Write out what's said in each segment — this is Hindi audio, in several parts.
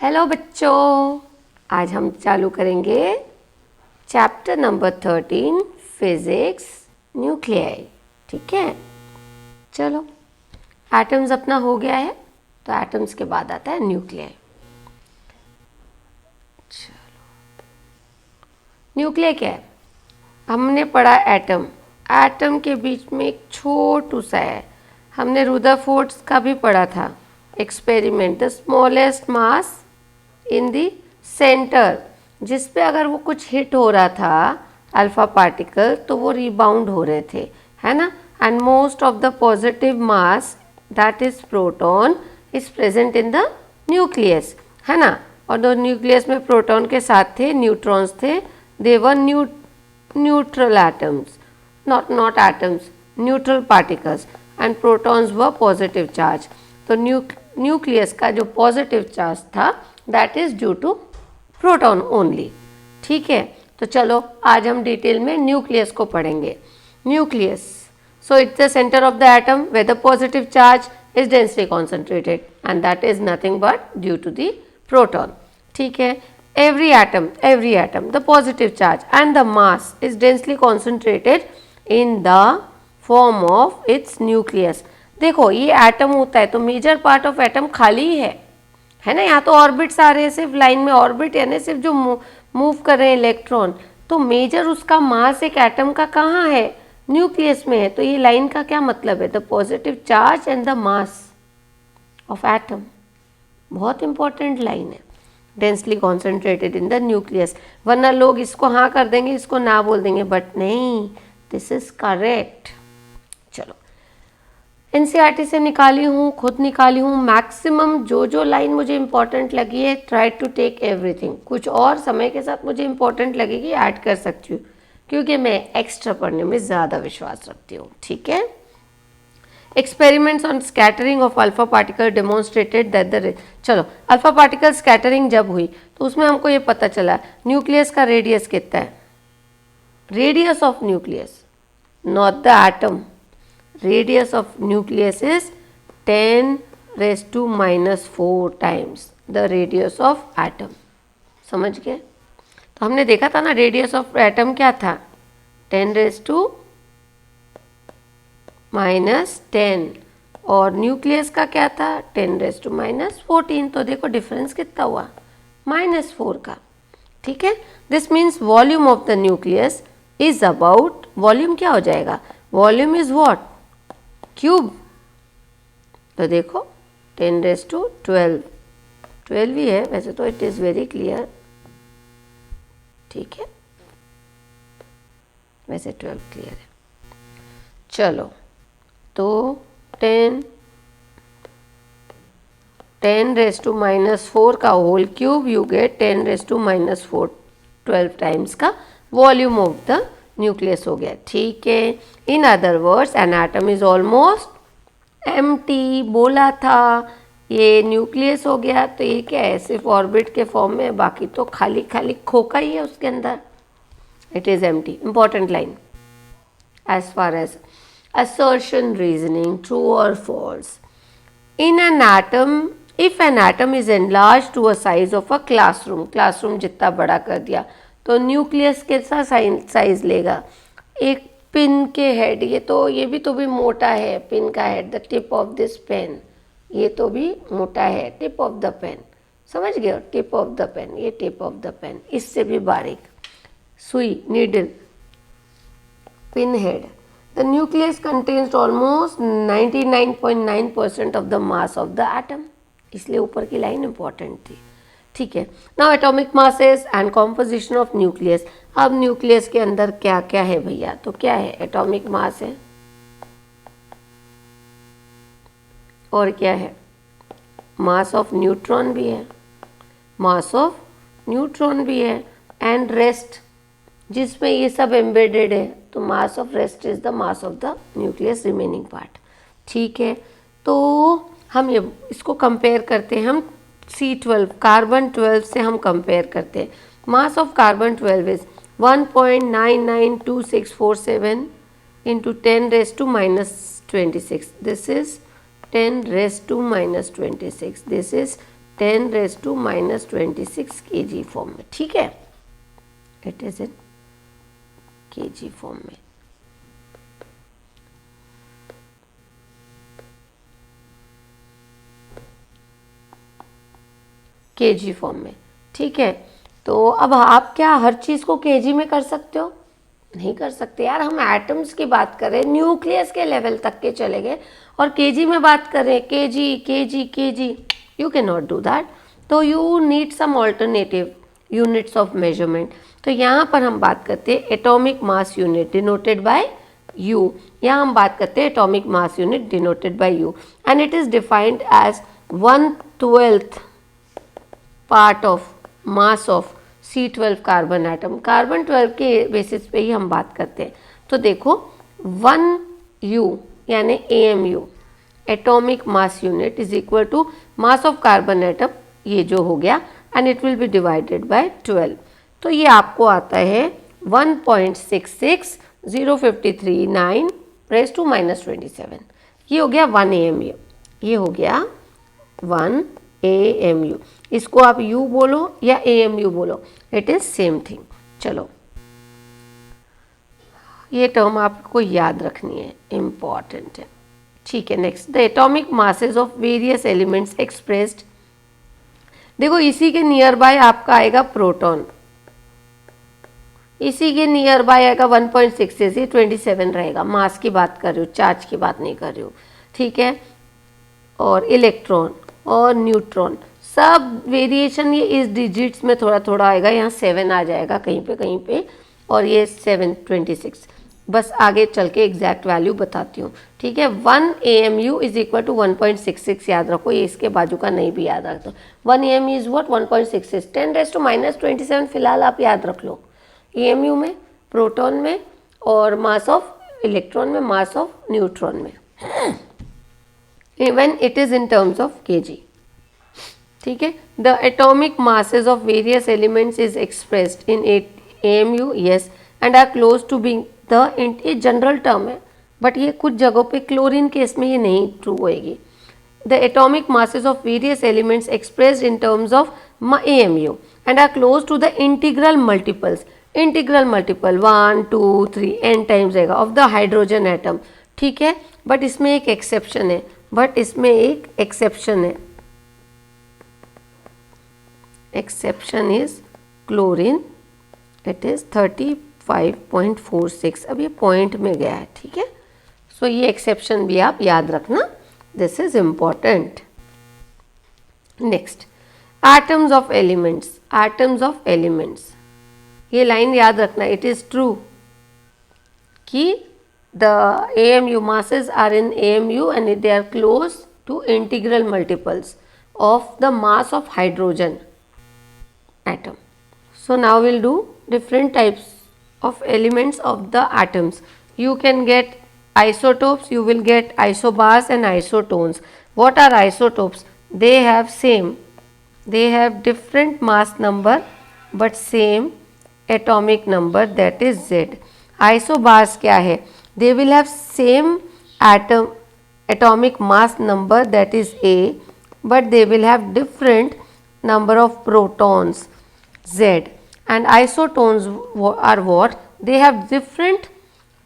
हेलो बच्चों, आज हम चालू करेंगे चैप्टर नंबर 13 फिजिक्स न्यूक्लियाई। ठीक है, चलो एटम्स अपना हो गया है तो एटम्स के बाद आता है न्यूक्लियाई। चलो, न्यूक्लियाई क्या है? हमने पढ़ा एटम। एटम के बीच में एक छोटू सा है, हमने रुदरफोर्ड का भी पढ़ा था experiment, the smallest mass in the centre, जिस पे अगर वो कुछ हिट हो रहा था अल्फा पार्टिकल तो वो रिबाउंड हो रहे थे, है ना। And most of the positive mass that is proton is present in the nucleus, है ना। और दो न्यूक्लियस में प्रोटॉन के साथ थे न्यूट्रॉन्स थे, they were neutral atoms, not atoms, neutral particles, and protons were positive charge. तो न्यूक्लियस का जो पॉजिटिव चार्ज था that is due to proton only. ठीक है, तो चलो आज हम डिटेल में न्यूक्लियस को पढ़ेंगे। Nucleus, so it's the centre of the atom where the positive charge is densely concentrated and that is nothing but due to the proton. ठीक है, every atom the positive charge and the mass is densely concentrated in the form of its nucleus। देखो ये एटम होता है तो मेजर पार्ट ऑफ एटम खाली ही है ना। यहाँ तो ऑर्बिट्स आ रहे हैं, सिर्फ लाइन में ऑर्बिट यानी सिर्फ जो मूव कर रहे हैं इलेक्ट्रॉन, तो मेजर उसका मास एक एटम का कहाँ है? न्यूक्लियस में है। तो ये लाइन का क्या मतलब है? The positive charge and the mass of atom, बहुत इंपॉर्टेंट लाइन है। Densely concentrated in the nucleus, वरना लोग इसको हाँ कर देंगे इसको ना बोल देंगे, बट नहीं, दिस इज करेक्ट। चलो एनसीईआरटी से निकाली हूँ, खुद निकाली हूँ, मैक्सिमम जो लाइन मुझे इंपॉर्टेंट लगी है ट्राई टू टेक एवरीथिंग। कुछ और समय के साथ मुझे इंपॉर्टेंट लगेगी ऐड कर सकती हूँ, क्योंकि मैं एक्स्ट्रा पढ़ने में ज़्यादा विश्वास रखती हूँ। ठीक है, experiments on scattering of alpha particle demonstrated that the, चलो अल्फा पार्टिकल स्कैटरिंग जब हुई तो उसमें हमको ये पता चला न्यूक्लियस का रेडियस कितना है। Radius of nucleus, not the atom, radius of nucleus is 10⁻⁻⁴ times the radius of atom. समझ गए? तो हमने देखा था ना रेडियस ऑफ एटम क्या था, 10⁻⁻10, और न्यूक्लियस का क्या था 10⁻⁻14। तो देखो डिफरेंस कितना हुआ, -4 का। ठीक है, this means volume of the nucleus is about, volume क्या हो जाएगा, वॉल्यूम इज व्हाट, क्यूब। तो देखो 10⁻12, 12 ही है वैसे तो, इट इज़ वेरी क्लियर। ठीक है, वैसे 12 क्लियर है। चलो तो 10⁻⁻4 का whole cube you get 10⁻⁻4, 12 times का वॉल्यूम ऑफ द न्यूक्लियस हो गया। ठीक है, in other words an atom is almost empty. बोला था ये न्यूक्लियस हो गया तो ये क्या है, सिर्फ ऑर्बिट के फॉर्म में, बाकी तो खाली खाली खोखा ही है उसके अंदर, it is empty. Important line as far as assertion reasoning, true or false. In an atom, if an atom is enlarged to a size of a classroom जितना बड़ा कर दिया तो न्यूक्लियस कैसा साइज लेगा, एक पिन के हेड, ये भी तो भी मोटा है, पिन का head, the tip of this pen, ये तो भी मोटा है, टिप ऑफ द पेन, समझ गए, टिप ऑफ द पेन, ये टिप ऑफ द पेन, इससे भी बारीक सुई, needle, pin head. The nucleus contains almost 99.9% of the mass of the atom, इसलिए ऊपर की लाइन इंपॉर्टेंट थी। ठीक है, now atomic masses and composition of nucleus. अब न्यूक्लियस के अंदर क्या क्या है भैया, तो क्या है, एटॉमिक मास है और क्या है, मास ऑफ न्यूट्रॉन भी है, मास ऑफ न्यूट्रॉन भी है, एंड रेस्ट जिसमें ये सब एम्बेडेड है, तो mass of rest is the mass of the nucleus remaining part. ठीक है, तो हम ये इसको कंपेयर करते हैं, हम C12 कार्बन 12 से हम कंपेयर करते हैं। मास of carbon 12 is 1.992647 into 10⁻⁻26, this is 10⁻⁻26, this is 10⁻26 kg form में, ठीक है, it is in kg form में। kg फॉर्म में, ठीक है। तो अब आप क्या हर चीज़ को kg में कर सकते हो? नहीं कर सकते यार, हम एटम्स की बात करें, न्यूक्लियस के लेवल तक के चले गए और kg में बात करें, kg, you can not do that. तो you need some alternative units of measurement. तो यहाँ पर हम बात करते हैं atomic mass unit denoted by u. यहाँ हम बात करते हैं atomic mass unit denoted by u and it is defined as 1/12 part of mass of C12 carbon atom. Carbon 12 के बेसिस पे ही हम बात करते हैं। तो देखो 1U यानी AMU atomic mass unit is equal to mass of carbon atom, ये जो हो गया, and it will be divided by 12। तो ये आपको आता है 1.66053 रेज़ टू -27। ये हो गया 1 AMU, ये हो गया 1 AMU। इसको आप U बोलो या AMU बोलो, इट इज सेम थिंग। चलो ये टर्म आपको याद रखनी है, इम्पॉर्टेंट है, ठीक है। Next, the atomic masses of various elements expressed. देखो इसी के नियर बाय आपका आएगा प्रोटॉन, इसी के नियर बाय आएगा 1.6 ये 27 रहेगा। मास की बात कर रही हूँ, चार्ज की बात नहीं कर रही हूँ, ठीक है। और इलेक्ट्रॉन और न्यूट्रॉन सब वेरिएशन ये इस डिजिट्स में थोड़ा थोड़ा आएगा, यहाँ 7 आ जाएगा कहीं पे और ये 726। बस आगे चल के एग्जैक्ट वैल्यू बताती हूँ, ठीक है। 1 AMU इज इक्वल टू 1.66 याद रखो, ये इसके बाजू का नहीं भी याद रखो। 1 AMU इज व्हाट 1.66, 10⁻⁻27 फिलहाल आप याद रख लो। AMU में, प्रोटॉन में और मास ऑफ इलेक्ट्रॉन में, मास ऑफ न्यूट्रॉन में, even it is in terms of kg, ठीक है। The atomic masses of various elements is expressed in AMU, yes, and are close to being the, ये जनरल टर्म है बट ये कुछ जगहों पे क्लोरीन केस में ये नहीं ट्रू होएगी। The atomic masses of various elements expressed in terms of AMU and are close to the integral multiples, integral multiple 1 2 3 n times आएगा ऑफ द हाइड्रोजन एटम, ठीक है। बट इसमें एक एक्सेप्शन है, exception is chlorine, it is 35.46। अब ये पॉइंट में गया है, ठीक है। सो ये एक्सेप्शन भी आप याद रखना, this is important. Next, atoms of elements, atoms of elements, ये लाइन याद रखना, इट इज ट्रू कि the AMU masses are in AMU and they are close to integral multiples of the mass of hydrogen atom. So now we'll do different types of elements of the atoms. You can get isotopes, you will get isobars and isotones. What are isotopes? They have different mass number but same atomic number, that is Z. Isobars क्या है? They will have same atomic mass number, that is A, but they will have different number of protons, Z. And isotones are what? They have different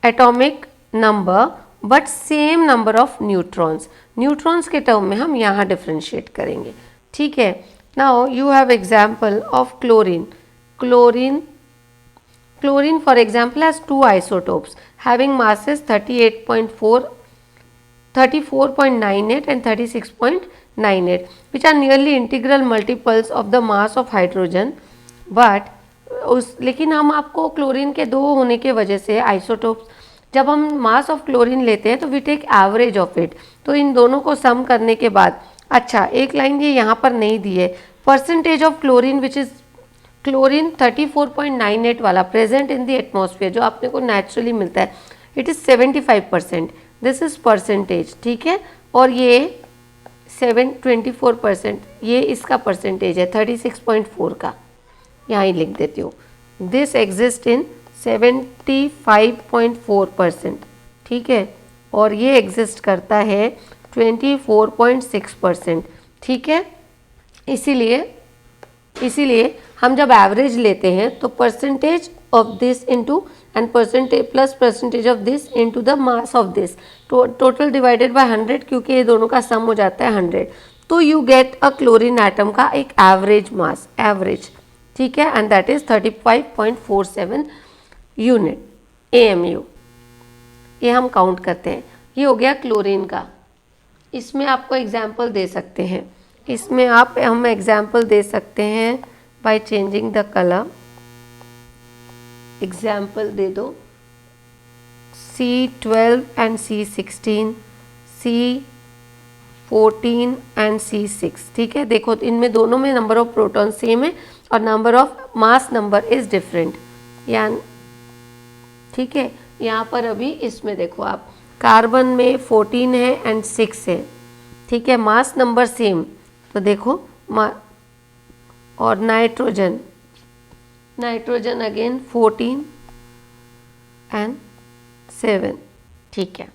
atomic number but same number of neutrons. Neutrons के टर्म में हम यहाँ डिफ्रेंशिएट करेंगे, ठीक है। Now you have example of chlorine. Chlorine for example has two isotopes having masses 34.98 and 36.98, which are nearly integral multiples of the mass of hydrogen. But लेकिन हम आपको क्लोरीन के 2 होने के वजह से आइसोटोप्स, जब हम मास ऑफ क्लोरीन लेते हैं तो we take average of it. तो इन दोनों को सम करने के बाद, अच्छा एक लाइन ये यहाँ पर नहीं दी है, percentage of chlorine which is chlorine 34.98 वाला प्रेजेंट इन द एटमॉस्फेयर जो आपने को नेचुरली मिलता है, it is 75%, this is percentage, ठीक है। और ये 24%, ये इसका परसेंटेज है 36.4 का, यहाँ ही लिख देती हूँ। दिस एग्जिस्ट इन 75.4%, ठीक है, और ये एग्जिस्ट करता है 24.6%, ठीक है। इसीलिए हम जब एवरेज लेते हैं तो percentage of this into and percentage plus percentage of this into the mass of this, total divided by 100, क्योंकि ये दोनों का सम हो जाता है 100, तो you get a chlorine atom का एक एवरेज मास, एवरेज, ठीक है, and that is 35.47 unit AMU। ये हम काउंट करते हैं। ये हो गया क्लोरीन का। इसमें आपको एग्जाम्पल दे सकते हैं, इसमें हम एग्जाम्पल दे सकते हैं by changing the colour. Example दे दो C12 and C16, C14 and C6, ठीक है। देखो इनमें दोनों में नंबर ऑफ प्रोटॉन सेम है और number of mass number is different, यानी ठीक है। यहाँ पर अभी इसमें देखो आप, कार्बन में 14 है एंड 6 है, ठीक है, मास नंबर सेम, तो देखो और नाइट्रोजन अगेन 14 एंड 7, ठीक है।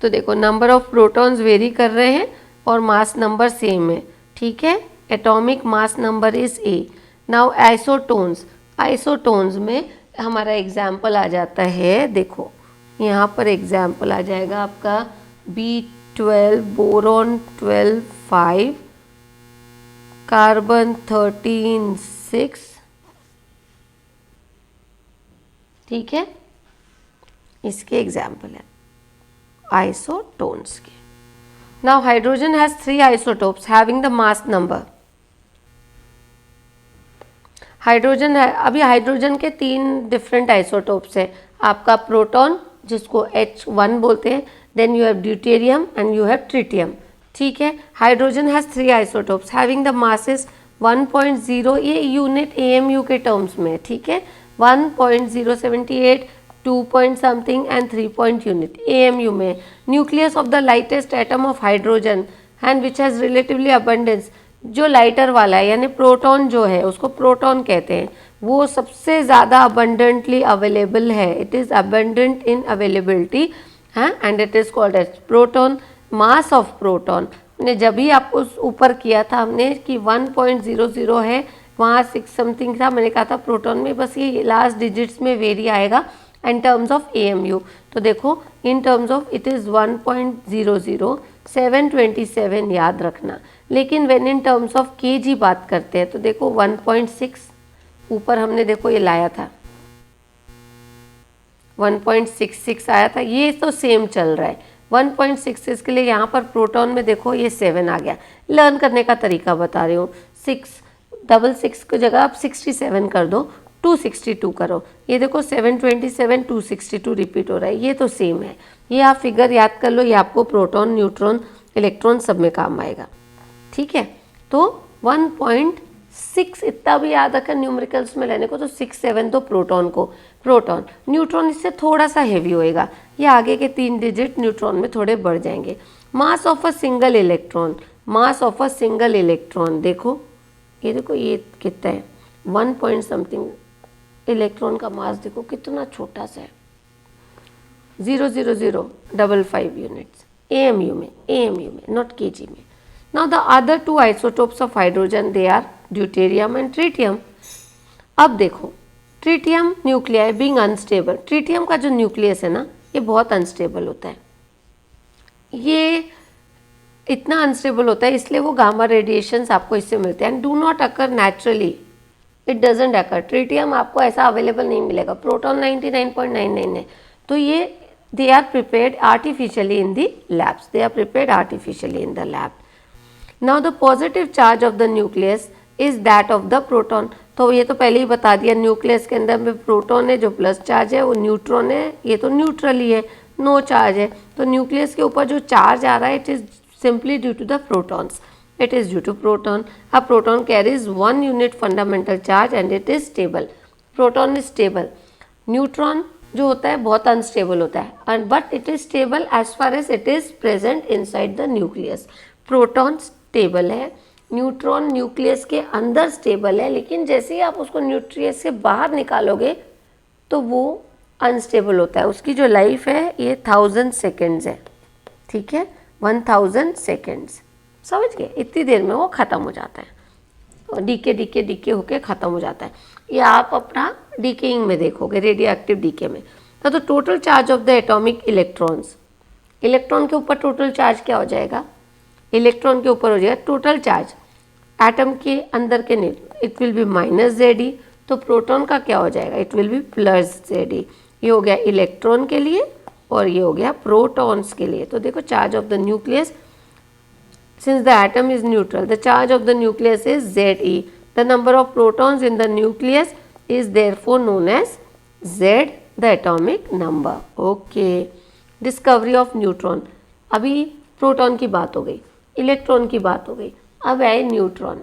तो देखो नंबर ऑफ प्रोटॉन्स वेरी कर रहे हैं और मास नंबर सेम है, ठीक है। Atomic mass number is A। Now isotones में हमारा एग्जाम्पल आ जाता है, देखो यहाँ पर एग्जाम्पल आ जाएगा आपका B12, बोरॉन 12, 5, कार्बन 13, 6, ठीक है। इसके एग्जाम्पल है आइसोटोन्स के। Now hydrogen has 3 isotopes having the mass number. Hydrogen है, अभी हाइड्रोजन के 3 डिफरेंट आइसोटोप्स है। आपका प्रोटॉन जिसको H1 बोलते हैं, then you have deuterium and you have tritium, ठीक है। Hydrogen has 3 isotopes having the masses 1.0, ये यूनिट AMU के टर्म्स में, ठीक है, 1.078, 2 point something and 3 point unit AMU में। Nucleus of the lightest atom of hydrogen and which has relatively abundance, जो लाइटर वाला है यानी प्रोटॉन जो है उसको प्रोटॉन कहते हैं, वो सबसे ज़्यादा अबंडेंटली अवेलेबल है, it is abundant in availability, है, and it is called as proton. Mass of proton ने जब भी आपको ऊपर किया था हमने कि 1.00 है, वहाँ 6 समथिंग था, मैंने कहा था प्रोटॉन में बस ये लास्ट डिजिट्स में वेरी आएगा इन टर्म्स ऑफ AMU। तो देखो इन टर्म्स ऑफ इट इज़ 1.00, 727 याद रखना। लेकिन when in terms of kg बात करते हैं तो देखो 1.6 ऊपर हमने देखो ये लाया था, 1.66 आया था, ये तो सेम चल रहा है 1.66 के लिए। यहाँ पर प्रोटॉन में देखो ये 7 आ गया। लर्न करने का तरीका बता रही हूँ, 666 की जगह आप 67 कर दो, 262 करो, ये देखो 727, 262 रिपीट हो रहा है, ये तो सेम है। ये आप फिगर याद कर लो, ये आपको प्रोटॉन, न्यूट्रॉन, इलेक्ट्रॉन सब में काम आएगा, ठीक है। तो 1.6 इतना भी याद रखा न्यूमेरिकल्स में लेने को, तो 6, 7 तो प्रोटॉन को, प्रोटॉन। न्यूट्रॉन इससे थोड़ा सा हेवी होएगा, ये आगे के 3 डिजिट न्यूट्रॉन में थोड़े बढ़ जाएंगे। Mass of a single electron, mass of a single electron, देखो ये देखो ये कितना है, 1 पॉइंट समथिंग। इलेक्ट्रॉन का मास देखो कितना छोटा सा है, 0.0055 यूनिट्स AMU में, नॉट kg में। Now the other 2 isotopes of hydrogen they are deuterium and tritium. अब देखो tritium nuclei being unstable, tritium का जो न्यूक्लियस है ना ये बहुत अनस्टेबल होता है, ये इतना अनस्टेबल होता है इसलिए वो गामा रेडिएशंस आपको इससे मिलते हैं and do not occur naturally, it doesn't occur. Tritium आपको ऐसा अवेलेबल नहीं मिलेगा, प्रोटॉन 99.99 है, तो ये they are prepared artificially in the labs, they are prepared artificially in the lab. Now the positive charge of the nucleus is that of the proton, तो ये तो पहले ही बता दिया, न्यूक्लियस के अंदर में प्रोटॉन है जो प्लस चार्ज है, वो न्यूट्रॉन है ये तो न्यूट्रल ही है, नो चार्ज है। तो न्यूक्लियस के ऊपर जो चार्ज आ रहा है it is simply due to the protons, it is due to proton. A proton carries 1 unit fundamental charge and it is stable. Proton is stable. Neutron जो होता है बहुत अनस्टेबल होता है, and but it is stable as far as it is present inside the nucleus. Proton stable है, न्यूट्रॉन न्यूक्लियस के अंदर स्टेबल है, लेकिन जैसे ही आप उसको न्यूक्लियस से बाहर निकालोगे तो वो अनस्टेबल होता है। उसकी जो लाइफ है ये 1000 सेकेंड्स है, ठीक है, 1000 सेकेंड्स। समझ गए, इतनी देर में वो ख़त्म हो जाता है, डीके होके ख़त्म हो जाता है। ये आप अपना डीकेइंग में देखोगे, रेडियो एक्टिव डीके में। तो total charge of the atomic electrons, electron के ऊपर टोटल चार्ज क्या हो जाएगा, इलेक्ट्रॉन के ऊपर हो जाएगा टोटल चार्ज एटम के अंदर के नहीं, it will B minus Z. तो प्रोटॉन का क्या हो जाएगा, it will B plus Z. ये हो गया इलेक्ट्रॉन के लिए और ये हो गया प्रोटॉन्स के लिए। तो देखो charge of the nucleus, since the atom is neutral, the charge of the nucleus is Ze. The number of protons in the nucleus is therefore known as Z, the atomic number. Okay. Discovery of neutron. अभी प्रोटॉन की बात हो गई, इलेक्ट्रॉन की बात हो गई, अब है न्यूट्रॉन।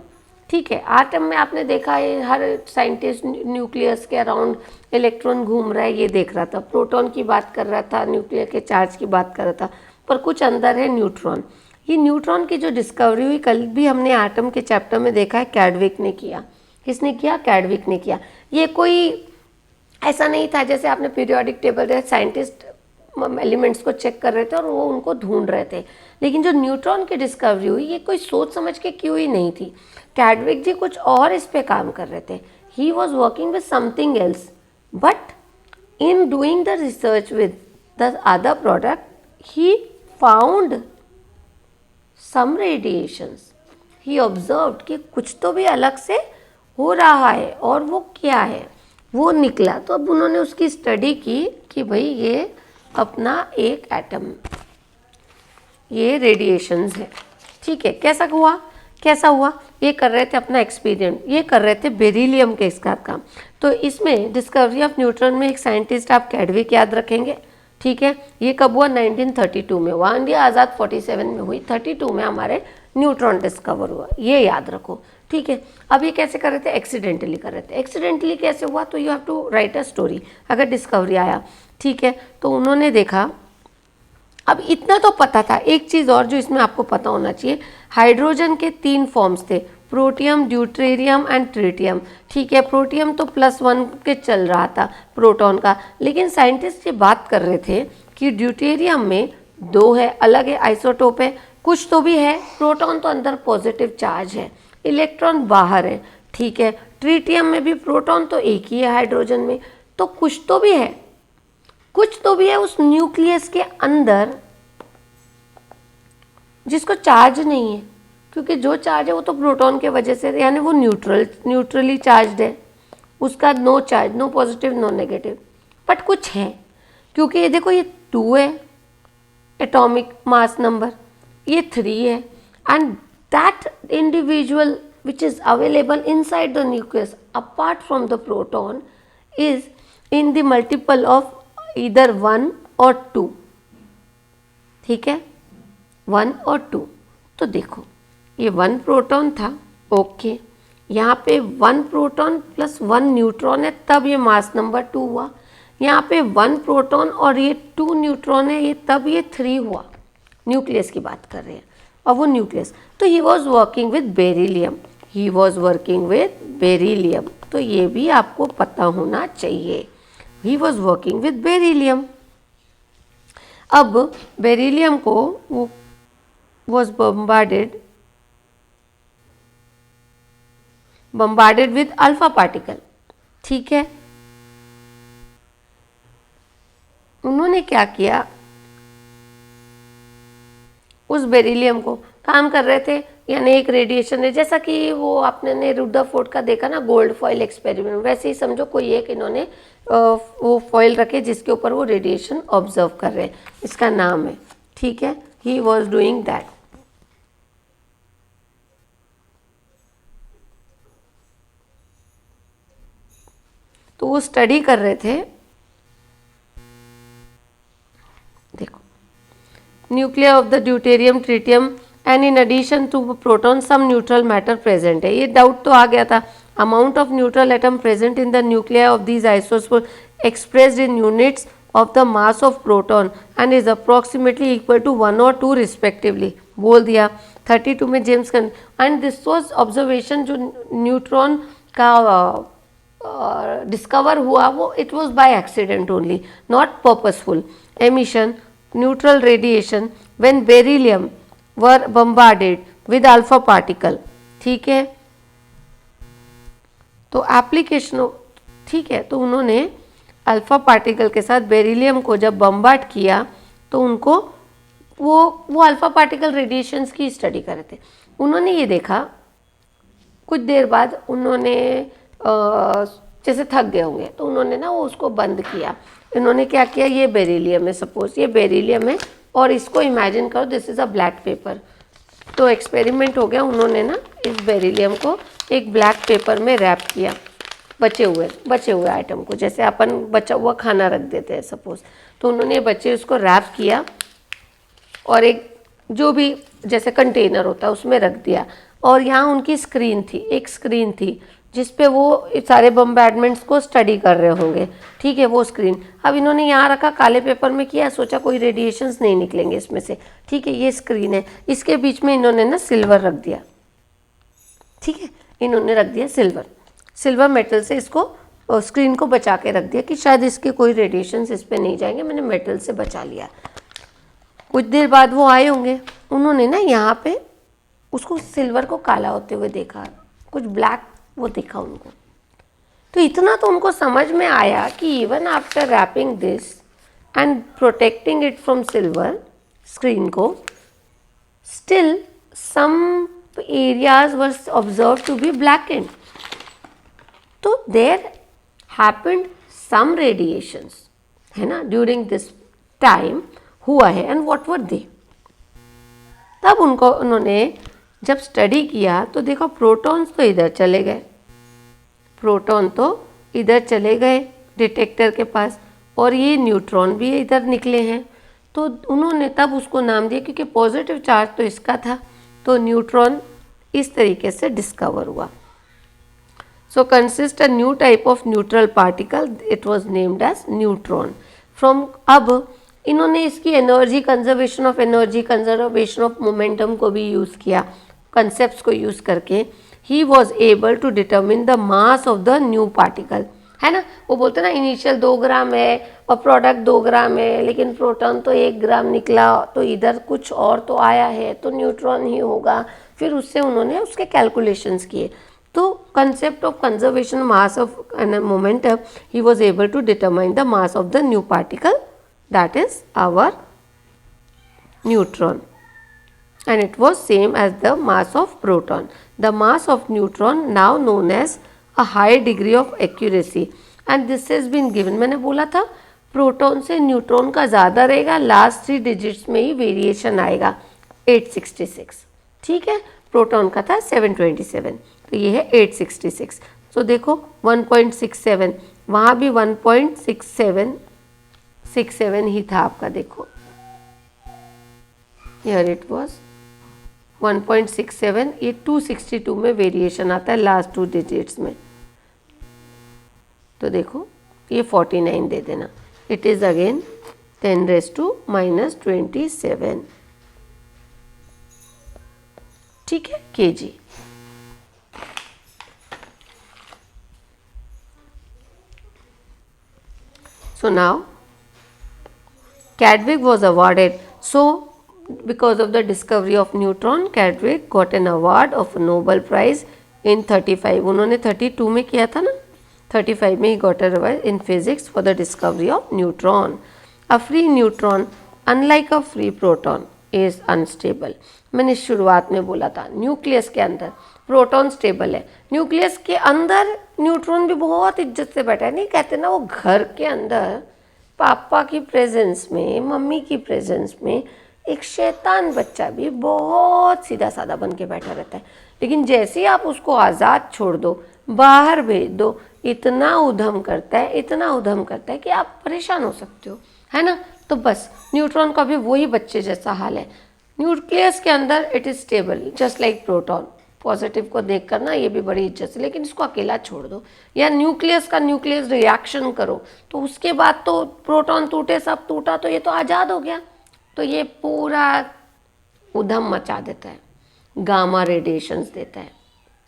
ठीक है, एटम में आपने देखा है हर साइंटिस्ट न्यूक्लियस के अराउंड इलेक्ट्रॉन घूम रहा है, ये देख रहा था। प्रोटॉन की बात कर रहा था, न्यूक्लियर के चार्ज की बात कर रहा था, पर कुछ अंदर है न्यूट्रॉन। ये न्यूट्रॉन की जो डिस्कवरी हुई, कल भी हमने एटम के चैप्टर में देखा है, कैडविक ने किया। किसने किया, कैडविक ने किया। ये कोई ऐसा नहीं था जैसे आपने पीरियोडिक टेबल, साइंटिस्ट एलिमेंट्स को चेक कर रहे थे और वो उनको ढूंढ रहे थे, लेकिन जो न्यूट्रॉन की डिस्कवरी हुई ये कोई सोच समझ के की हुई नहीं थी। कैडविक जी कुछ और इस पे काम कर रहे थे, he was working with something else, but in doing the research with the other product he found some radiations. He observed कि कुछ तो भी अलग से हो रहा है, और वो क्या है वो निकला। तो अब उन्होंने उसकी स्टडी की कि भाई ये अपना एक एटम, ये रेडिएशंस है। ठीक है, कैसा हुआ, ये कर रहे थे अपना एक्सपेरिमेंट, ये कर रहे थे बेरिलियम के इसका काम। तो इसमें डिस्कवरी ऑफ न्यूट्रॉन में एक साइंटिस्ट आप कैडविक याद रखेंगे। ठीक है, ये कब हुआ, 1932 में हुआ। इंडिया आज़ाद 47 में हुई, 32 में हमारे न्यूट्रॉन डिस्कवर हुआ, ये याद रखो। ठीक है, अब ये कैसे कर रहे थे, एक्सीडेंटली कर रहे थे। एक्सीडेंटली कैसे हुआ, तो you have to write a story. अगर डिस्कवरी आया, ठीक है, तो उन्होंने देखा, अब इतना तो पता था। एक चीज़ और जो इसमें आपको पता होना चाहिए, हाइड्रोजन के 3 फॉर्म्स थे, प्रोटियम, ड्यूटेरियम एंड ट्रिटियम। ठीक है, प्रोटियम तो +1 के चल रहा था प्रोटॉन का, लेकिन साइंटिस्ट ये बात कर रहे थे कि ड्यूटेरियम में 2 है, अलग है, आइसोटोप है, कुछ तो भी है। प्रोटॉन तो अंदर पॉजिटिव चार्ज है, इलेक्ट्रॉन बाहर है। ठीक है, ट्रिटियम में भी प्रोटॉन तो एक ही है हाइड्रोजन में, तो कुछ तो भी है, कुछ तो भी है उस न्यूक्लियस के अंदर जिसको चार्ज नहीं है, क्योंकि जो चार्ज है वो तो प्रोटॉन के वजह से, यानी वो न्यूट्रली चार्ज है, उसका no charge, no positive no negative, but कुछ है। क्योंकि ये देखो, ये 2 है एटॉमिक मास नंबर, ये 3 है, and that individual which is available inside the nucleus apart from the proton is in the multiple of either 1 और 2। ठीक है, 1 और 2। तो देखो ये 1 प्रोटॉन था, ओके, यहाँ पे 1 प्रोटॉन प्लस 1 न्यूट्रॉन है, तब ये मास नंबर 2 हुआ। यहाँ पे 1 प्रोटॉन और ये 2 न्यूट्रॉन है, ये तब ये 3 हुआ। न्यूक्लियस की बात कर रहे हैं, और वो न्यूक्लियस, तो ही was working with beryllium, he was working with beryllium. तो ये भी आपको पता होना चाहिए, ही वॉज वर्किंग विद बेरिलियम। अब बेरिलियम को वो was bombarded with alpha particle. ठीक है, उन्होंने क्या किया, उस बेरिलियम को काम कर रहे थे, यानी एक रेडिएशन है, जैसा कि वो आपने रुदरफोर्ड का देखा ना, गोल्ड फॉइल एक्सपेरिमेंट, वैसे ही समझो कोई एक इन्होंने वो फॉइल रखे जिसके ऊपर वो रेडिएशन ऑब्जर्व कर रहे हैं, इसका नाम है। ठीक है, ही वॉज डूइंग दैट। तो वो स्टडी कर रहे थे, देखो, nuclear of the deuterium, tritium and in addition to proton some neutral matter present है। ये डाउट तो आ गया था। Amount of neutral atom present in the nuclear of these isotopes expressed in units of the mass of proton and is approximately equal to 1 और 2 रिस्पेक्टिवली। बोल दिया 32 में जेम्स कन, एंड दिस वॉज ऑब्जर्वेशन जो न्यूट्रॉन का डिस्कवर हुआ, वो it was by accident only, not purposeful emission neutral radiation when beryllium were bombarded with alpha particle, ठीक है। तो एप्लीकेशन, ठीक है, तो उन्होंने अल्फा पार्टिकल के साथ बेरिलियम को जब बम्बार्ड किया तो उनको वो अल्फा पार्टिकल रेडिएशंस की स्टडी कर रहे थे। उन्होंने ये देखा, कुछ देर बाद उन्होंने जैसे थक गए होंगे तो उन्होंने ना वो उसको बंद किया। इन्होंने क्या किया, ये बेरिलियम है, सपोज ये बेरिलियम है और इसको इमेजिन करो this is a black pepper. तो एक्सपेरिमेंट हो गया, उन्होंने ना इस बेरिलियम को एक ब्लैक पेपर में रैप किया, बचे हुए आइटम को, जैसे अपन बचा हुआ खाना रख देते हैं सपोज। तो उन्होंने बचे उसको रैप किया और एक जो भी जैसे कंटेनर होता है उसमें रख दिया, और यहाँ उनकी स्क्रीन थी, एक स्क्रीन थी जिस पे वो सारे बम्बार्डमेंट्स को स्टडी कर रहे होंगे, ठीक है, वो स्क्रीन। अब इन्होंने यहाँ रखा, काले पेपर में किया, सोचा कोई रेडिएशंस नहीं निकलेंगे इसमें से, ठीक है, ये स्क्रीन है, इसके बीच में इन्होंने ना सिल्वर रख दिया, ठीक है, इन्होंने रख दिया सिल्वर मेटल से इसको स्क्रीन को बचा के रख दिया कि शायद इसके कोई रेडिएशंस इस पर नहीं जाएंगे, मैंने मेटल से बचा लिया। कुछ देर बाद वो आए होंगे, उन्होंने ना यहाँ पे उसको सिल्वर को काला होते हुए देखा, कुछ ब्लैक वो देखा उनको। तो इतना तो उनको समझ में आया कि even after wrapping this and protecting it from silver screen को, still some areas were observed to be blackened. तो देयर हैपेंड सम रेडिएशंस, है ना, ड्यूरिंग दिस टाइम हुआ है, एंड व्हाट वर दे। तब उन्होंने जब स्टडी किया तो देखा प्रोटॉन्स तो इधर चले गए, प्रोटॉन तो इधर चले गए डिटेक्टर के पास, और ये न्यूट्रॉन भी इधर निकले हैं। तो उन्होंने तब उसको नाम दिया, क्योंकि पॉजिटिव चार्ज तो इसका था, तो न्यूट्रॉन इस तरीके से डिस्कवर हुआ। So consist a new type of neutral particle, it was named as neutron from. अब इन्होंने इसकी एनर्जी कंजर्वेशन ऑफ मोमेंटम को भी यूज़ किया, कंसेप्ट्स को यूज़ करके he was able to determine the mass of the new particle, है ना। वो बोलते ना इनिशियल 2 ग्राम है और प्रोडक्ट 2 ग्राम है, लेकिन प्रोटॉन तो 1 ग्राम निकला, तो इधर कुछ और तो आया है, तो न्यूट्रॉन ही होगा। फिर उससे उन्होंने उसके कैलकुलेशंस किए। तो concept of conservation mass of momentum, he was able to determine the mass of the new particle, that is our neutron, and it was same as the mass of proton. The mass of neutron now known as a high degree of accuracy, and this has been given. मैंने बोला था प्रोटॉन से न्यूट्रॉन का ज़्यादा रहेगा, लास्ट 3 डिजिट्स में ही वेरिएशन आएगा, 866, ठीक है, प्रोटॉन का था 727, तो ये है 866। तो देखो 1.67, वहाँ भी 1.67 ही था आपका, देखो here it was 1.67, ये 262 में वेरिएशन आता है लास्ट 2 डिजिट्स में। तो देखो ये 49 दे देना, इट इज़ अगेन 10⁻⁻27, ठीक है, kg। So now Chadwick was awarded, so because of the discovery of neutron, Chadwick got an award of a Nobel Prize in 35. उन्होंने 32 में किया था ना, 35 में ही got an award in physics for the discovery of neutron. A free neutron, unlike a free proton, is unstable. मैंने शुरुआत में बोला था न्यूक्लियस के अंदर प्रोटॉन स्टेबल है, न्यूक्लियस के अंदर न्यूट्रॉन भी बहुत इज्जत से बैठा है। नहीं कहते ना, वो घर के अंदर पापा की प्रेजेंस में, मम्मी की प्रेजेंस में एक शैतान बच्चा भी बहुत सीधा साधा बन के बैठा रहता है, लेकिन जैसे ही आप उसको आज़ाद छोड़ दो, बाहर भेज दो, इतना उधम करता है कि आप परेशान हो सकते हो, है ना। तो बस न्यूट्रॉन का भी वही बच्चे जैसा हाल है। न्यूक्लियस के अंदर it is stable just like proton. Positive को देख कर ना ये भी बड़ी इज्जत से, लेकिन इसको अकेला छोड़ दो या न्यूक्लियस रिएक्शन करो, तो उसके बाद तो प्रोटॉन टूटे, सब टूटा, तो ये तो आज़ाद हो गया। तो ये पूरा उधम मचा देता है, गामा रेडिएशंस देता है,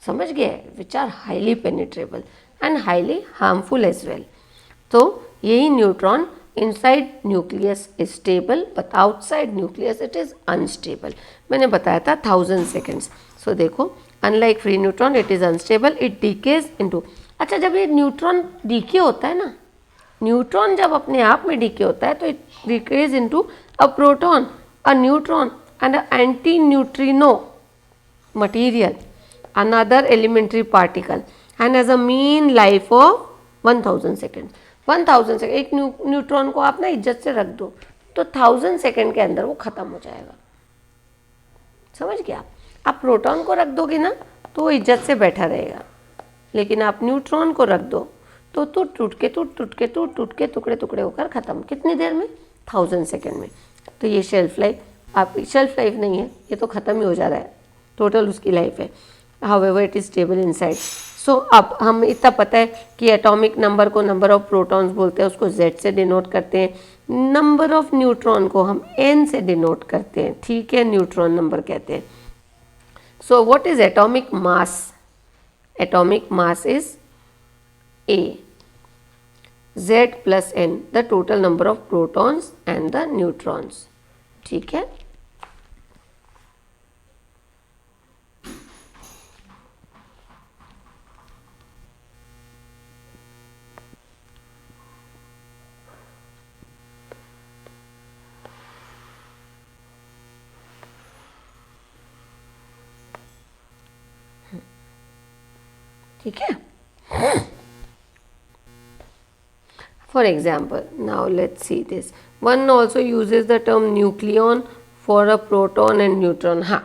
समझ गए, which are highly penetrable and highly harmful as well. तो यही neutron inside nucleus is stable but outside nucleus it is unstable. मैंने बताया था 1000 seconds. So देखो, unlike free neutron it is unstable, it decays into. अच्छा, जब ये न्यूट्रॉन डीके होता है ना, न्यूट्रॉन जब अपने आप में डीके होता है तो it decays into a proton, a neutron and a anti neutrino material, another elementary particle, and has a mean life of 1000 second. 1000 second. एक न्यूट्रॉन को आप ना इज्जत से रख दो तो 1000 सेकेंड के अंदर वो ख़त्म हो जाएगा. समझ गया? आप प्रोटॉन को रख दोगे ना तो वो इज्जत से बैठा रहेगा, लेकिन आप न्यूट्रॉन को रख दो तो टूट के टुकड़े टुकड़े होकर ख़त्म. कितनी देर में? 1000 सेकेंड में. तो ये शेल्फ लाइफ, आपकी शेल्फ लाइफ नहीं है, ये तो ख़त्म ही हो जा रहा है, टोटल उसकी लाइफ है. However it is stable inside. So अब हम इतना पता है कि एटॉमिक नंबर को नंबर ऑफ प्रोटॉन्स बोलते हैं, उसको Z से डिनोट करते हैं. नंबर ऑफ न्यूट्रॉन को हम N से डिनोट करते हैं. ठीक है, न्यूट्रॉन नंबर कहते हैं. So what is atomic mass? Atomic mass is A, Z plus N, the total number of protons and the neutrons. ठीक है. ठीक है. For example, now let's see this. One also uses the term nucleon for a proton and neutron. हाँ,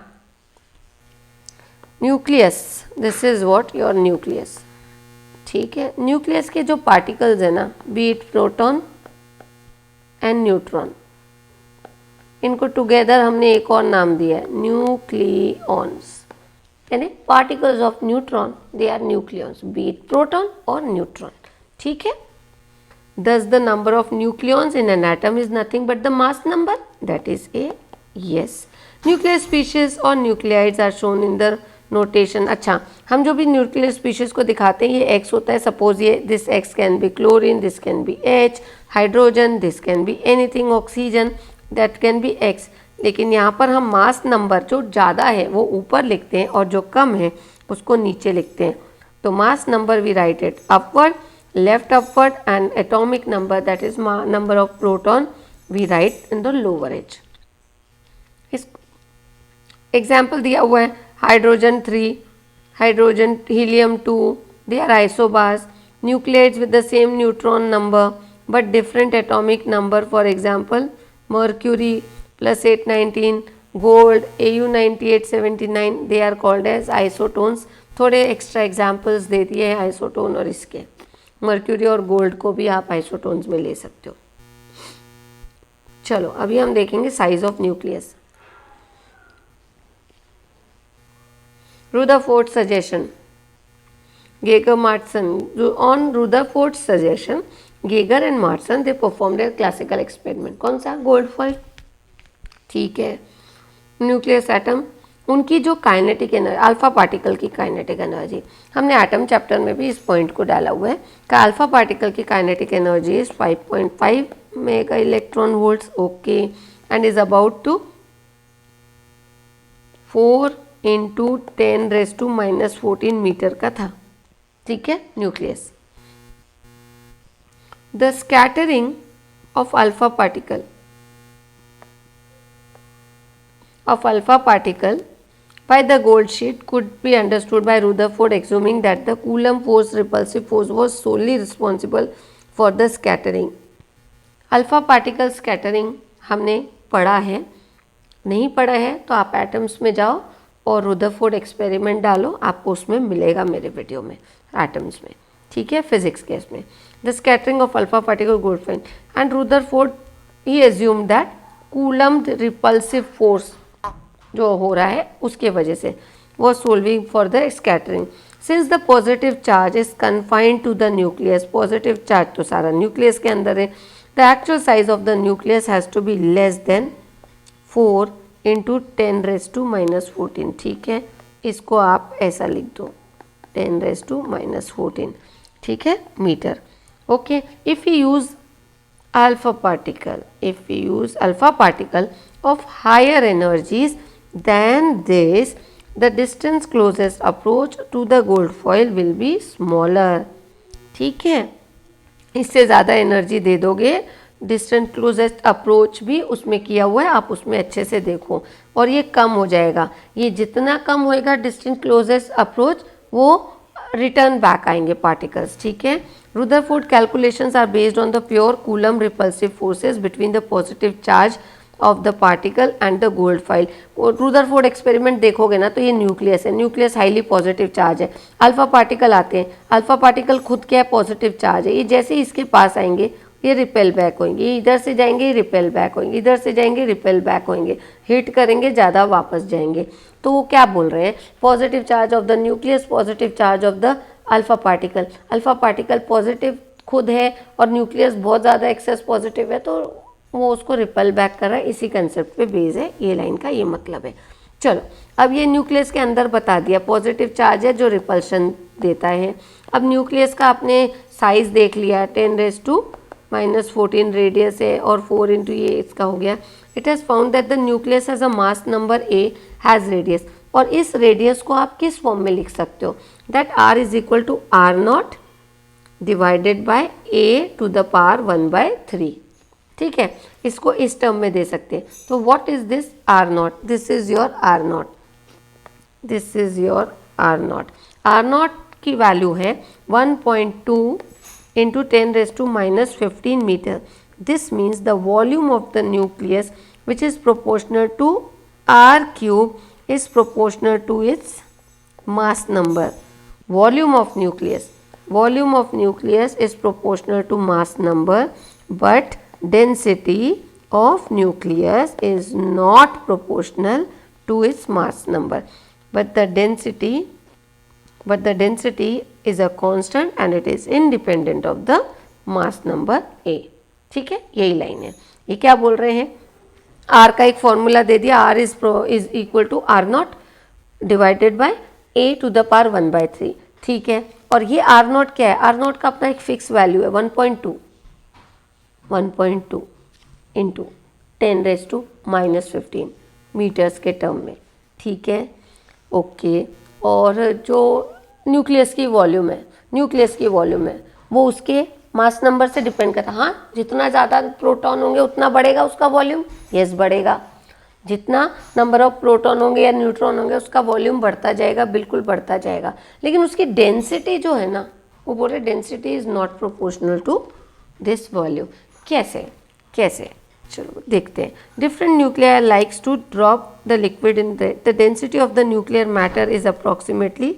nucleus, this is what your nucleus. ठीक है. न्यूक्लियस के जो पार्टिकल्स है ना, be it proton and neutron, इनको टुगेदर हमने एक और नाम दिया है, न्यूक्लियॉन्स. यानी particles of neutron, they are nucleons, be it proton और न्यूट्रॉन. ठीक है. Thus the number of nucleons in an atom is nothing but the mass number, that is A. Yes. Nuclear species और nuclides are shown in the notation. अच्छा, हम जो भी nuclear species को दिखाते हैं ये X होता है. Suppose ये this X can be chlorine, this can be H, hydrogen, this can be anything, oxygen, that can be X. लेकिन यहाँ पर हम मास नंबर जो ज़्यादा है वो ऊपर लिखते हैं और जो कम है उसको नीचे लिखते हैं. तो mass number we write it upward, left upward, and atomic number, that is number of proton, we write in the lower edge. इस एग्जाम्पल दिया हुआ है, hydrogen 3, hydrogen helium 2, they are isobars, nucleids with the same neutron number but different atomic number. For example, mercury plus 819, gold Au 9879, they are called as isotones. थोड़े एक्स्ट्रा एग्जाम्पल्स दे दिए हैं आइसोटोन और इसके. मर्क्यूरी और गोल्ड को भी आप आइसोटोन्स में ले सकते हो. चलो अभी हम देखेंगे size of nucleus. Rutherford suggestion, Geiger Marsden. On Rutherford suggestion, Geiger and Marsden they perform their classical experiment. कौन सा? गोल्डफॉइल. ठीक है. न्यूक्लियस एटम, उनकी जो काइनेटिक एनर्जी, अल्फा पार्टिकल की काइनेटिक एनर्जी, हमने एटम चैप्टर में भी इस पॉइंट को डाला हुआ है कि अल्फा पार्टिकल की kinetic energy is 5.5 mega electron volts. Okay. And is about to 4 × 10⁻⁻14 metre का था. ठीक है. Nucleus. The scattering of alpha particle by the gold sheet could be understood by Rutherford, assuming that the Coulomb force, repulsive force, was solely responsible for the scattering. Alpha particle scattering हमने पढ़ा है, नहीं पढ़ा है तो आप एटम्स में जाओ और रुदरफोर्ड एक्सपेरिमेंट डालो, आपको उसमें मिलेगा मेरे वीडियो में, एटम्स में. ठीक है. फिजिक्स के इसमें the scattering of alpha particle Goldfine and Rutherford he assumed that Coulomb repulsive force जो हो रहा है उसके वजह से वो solving for the scattering. Since the positive charge is confined to the nucleus, positive charge तो सारा न्यूक्लियस के अंदर है, the actual size of the nucleus has to be less than 4 × 10⁻⁻14. ठीक है. इसको आप ऐसा लिख दो 10⁻⁻14. ठीक है. Metre. Okay. If you use alpha particle, if we use alpha particle of higher energies than this, the distance closest approach to the gold foil will be smaller. ठीक है, इससे ज़्यादा एनर्जी दे दोगे, डिस्टेंस क्लोजेस्ट अप्रोच भी उसमें किया हुआ है, आप उसमें अच्छे से देखो, और ये कम हो जाएगा. ये जितना कम होएगा डिस्टेंस क्लोजेस्ट अप्रोच, वो रिटर्न बैक आएंगे पार्टिकल्स. ठीक है. Rutherford calculations are based on the pure Coulomb repulsive forces between the positive charge of the particle and the gold foil. Rutherford experiment देखोगे ना, तो ये न्यूक्लियस है, न्यूक्लियस हाईली पॉजिटिव चार्ज है. अल्फा पार्टिकल आते हैं, अल्फा पार्टिकल खुद क्या है, पॉजिटिव चार्ज है. ये जैसे ही इसके पास आएंगे ये रिपेल बैक होंगे, इधर से जाएंगे रिपेल बैक होंगे, इधर से जाएंगे रिपेल बैक होंगे, हिट करेंगे ज़्यादा वापस जाएंगे. तो वो क्या बोल रहे हैं, positive charge of the nucleus, positive charge of the alpha particle. Alpha particle positive खुद है और न्यूक्लियस बहुत ज़्यादा एक्सेस पॉजिटिव है, तो वो उसको रिपेल बैक कर रहा है. इसी कंसेप्ट पे बेस है ये लाइन का, ये मतलब है. चलो, अब ये न्यूक्लियस के अंदर बता दिया, पॉजिटिव चार्ज है जो रिपल्शन देता है. अब न्यूक्लियस का आपने साइज देख लिया, 10⁻⁻14 रेडियस है और 4 इंटू ये इसका हो गया. It has found that the nucleus has a mass number a has radius. और इस रेडियस को आप किस फॉर्म में लिख सकते हो, that r is equal to r0 divided by a to the power 1/3. ठीक है, इसको इस टर्म में दे सकते हैं. तो what is this r0, this is your r0, this is your r0. r0 की वैल्यू है 1.2 into 10⁻⁻15 meter. This means the volume of the nucleus, which is proportional to r cube, is proportional to its mass number. Volume of nucleus is proportional to mass number, but density of nucleus is not proportional to its mass number. But the density is a constant and it is independent of the mass number A. ठीक है, यही लाइन है. ये क्या बोल रहे हैं, R का एक फॉर्मूला दे दिया, R is equal to R0 divided by A to the power 1/3. ठीक है, और ये R0 क्या है, R0 का अपना एक फिक्स वैल्यू है 1.2 इंटू 10⁻⁻15 मीटर्स के टर्म में. ठीक है, ओके. और जो न्यूक्लियस की वॉल्यूम है वो उसके मास नंबर से डिपेंड करता है. हाँ, जितना ज़्यादा प्रोटॉन होंगे उतना बढ़ेगा उसका वॉल्यूम, यस बढ़ेगा. जितना नंबर ऑफ प्रोटॉन होंगे या न्यूट्रॉन होंगे उसका वॉल्यूम बढ़ता जाएगा, बिल्कुल बढ़ता जाएगा. लेकिन उसकी डेंसिटी जो है ना, वो बोल रहे density is not proportional to this volume. कैसे चलो देखते हैं. Different nuclear likes to drop the liquid in the density of the nuclear matter is approximately,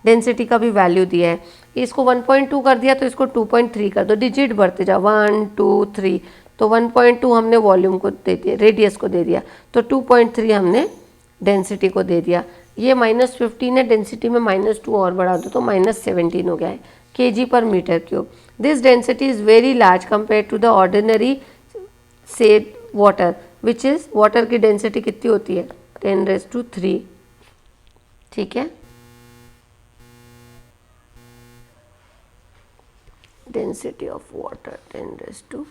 density का भी वैल्यू दिया है. इसको 1.2 कर दिया तो इसको 2.3 कर दो, डिजिट बढ़ते जाओ 1 2 3. तो 1.2 हमने वॉल्यूम को दे दिया, रेडियस को दे दिया, तो 2.3 हमने डेंसिटी को दे दिया. ये -15 है, डेंसिटी में -2 और बढ़ा दो तो -17 हो गया है kg/m³. This density is very large compare to the ordinary से वाटर, विच इज़, वाटर की डेंसिटी कितनी होती है 10⁻3. ठीक है, density of water 10⁻.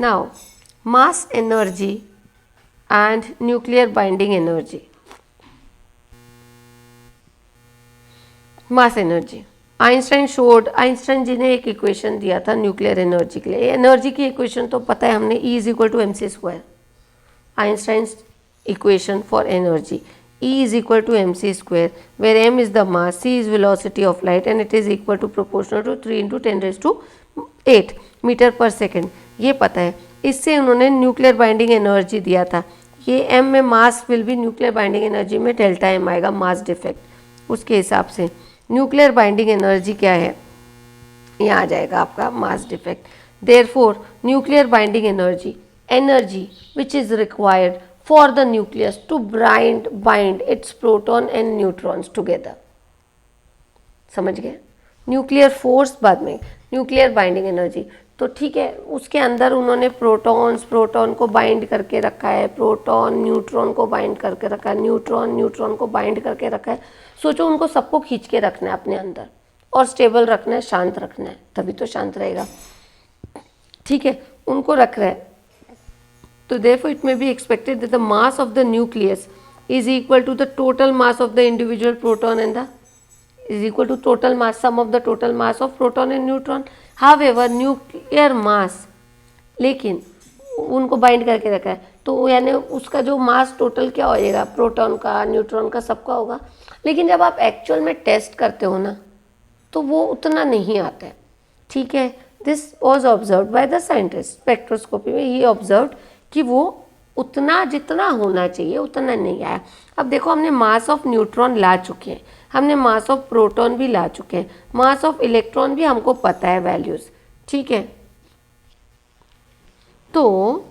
Now mass energy and nuclear binding energy. Mass energy, Einstein ji ने एक इक्वेशन दिया था न्यूक्लियर एनर्जी के लिए. एनर्जी की इक्वेशन तो पता है हमने, E is equal to mc². Einstein's equation for energy, E is equal to mc², where m is the mass, c is velocity of light and it is equal to proportional to 3 into 10⁸ metre पर सेकेंड. ये पता है. इससे उन्होंने न्यूक्लियर बाइंडिंग एनर्जी दिया था. ये m में मास विल भी न्यूक्लियर बाइंडिंग एनर्जी में ΔM आएगा, मास डिफेक्ट. उसके हिसाब से न्यूक्लियर बाइंडिंग एनर्जी क्या है, यहाँ आ जाएगा आपका mass defect. Therefore nuclear binding energy which is required for the nucleus to bind its proton and neutrons together. समझ गए, न्यूक्लियर फोर्स बाद में, न्यूक्लियर बाइंडिंग एनर्जी. तो ठीक है, उसके अंदर उन्होंने प्रोटॉन को बाइंड करके रखा है, प्रोटॉन न्यूट्रॉन को बाइंड करके रखा है, न्यूट्रॉन को बाइंड करके रखा है. सोचो उनको सबको खींच के रखना है अपने अंदर, और स्टेबल रखना है, शांत रखना है, तभी तो शांत रहेगा। ठीक है, उनको रख रहा है। तो therefore it may be expected that the mass of the nucleus is equal to the total mass of the individual proton and the is equal to total mass, sum of the total mass of proton and neutron. However nuclear mass, लेकिन उनको बाइंड करके रखा है, तो यानी उसका जो मास टोटल क्या हो जाएगा, प्रोटॉन का, न्यूट्रॉन का, सबका होगा। लेकिन जब आप एक्चुअल में टेस्ट करते हो ना, तो वो उतना नहीं आता है। ठीक है, this was observe by the scientist, spectroscopy में ही ऑब्जर्व कि वो उतना जितना होना चाहिए उतना नहीं आया। अब देखो, हमने मास ऑफ न्यूट्रॉन ला चुके हैं, हमने मास ऑफ प्रोटॉन भी ला चुके हैं, मास ऑफ इलेक्ट्रॉन भी हमको पता है वैल्यूज़। ठीक है, तो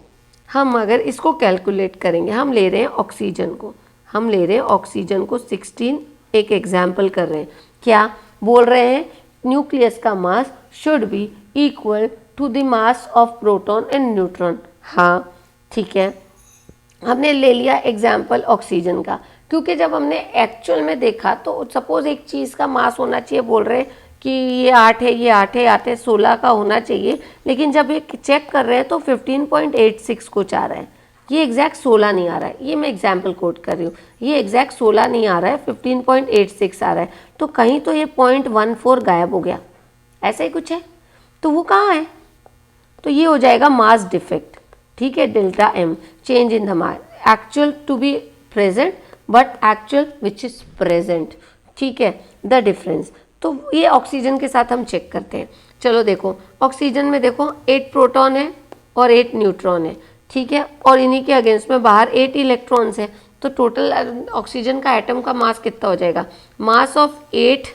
हम अगर इसको कैलकुलेट करेंगे, हम ले रहे हैं ऑक्सीजन को, हम ले रहे हैं ऑक्सीजन को 16, एक एग्जाम्पल कर रहे हैं। क्या बोल रहे हैं, न्यूक्लियस का mass should be equal to the mass of proton and neutron. हाँ ठीक है, हमने ले लिया एग्जाम्पल ऑक्सीजन का, क्योंकि जब हमने एक्चुअल में देखा तो सपोज एक चीज़ का मास होना चाहिए, बोल रहे हैं कि ये 8 है, ये 8 है, 8 है, 16 का होना चाहिए, लेकिन जब ये चेक कर रहे हैं तो 15.86 कुछ आ रहा है, ये एग्जैक्ट 16 नहीं आ रहा है। ये मैं एग्जाम्पल कोट कर रही हूँ, ये एग्जैक्ट 16 नहीं आ रहा है, 15.86 आ रहा है। तो कहीं तो ये 0.14 गायब हो गया, ऐसा ही कुछ है। तो वो कहाँ है, तो ये हो जाएगा मास डिफेक्ट। ठीक है, delta M, change in the mass, actual to be present but actual which is present. ठीक है, द डिफरेंस। तो ये ऑक्सीजन के साथ हम चेक करते हैं। चलो देखो, ऑक्सीजन में देखो 8 प्रोटॉन है और 8 न्यूट्रॉन है। ठीक है, और इन्हीं के अगेंस्ट में बाहर 8 इलेक्ट्रॉन्स है। तो टोटल ऑक्सीजन का एटम का मास कितना हो जाएगा, मास ऑफ 8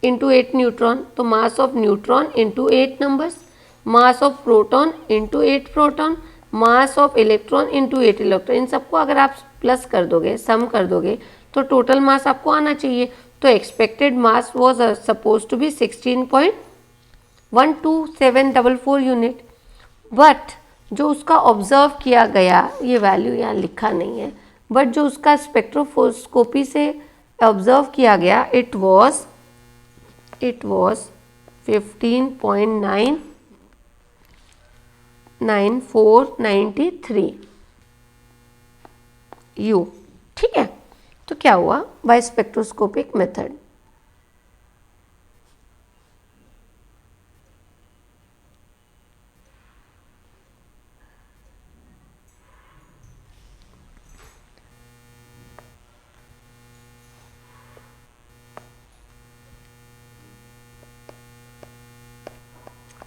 इंटू 8 न्यूट्रॉन, तो mass of neutron into 8 numbers, mass of proton into 8 proton, mass of electron into 8 electron. इन सबको अगर आप प्लस कर दोगे, सम कर दोगे, तो टोटल मास आपको आना चाहिए। तो expected mass was suppose to be 16.12744 unit, but जो उसका ऑब्जर्व किया गया, ये वैल्यू यहाँ लिखा नहीं है, बट जो उसका स्पेक्ट्रोस्कोपी से ऑब्जर्व किया गया, इट वॉज 15.9493 यू। ठीक है, तो क्या हुआ, by spectroscopic method.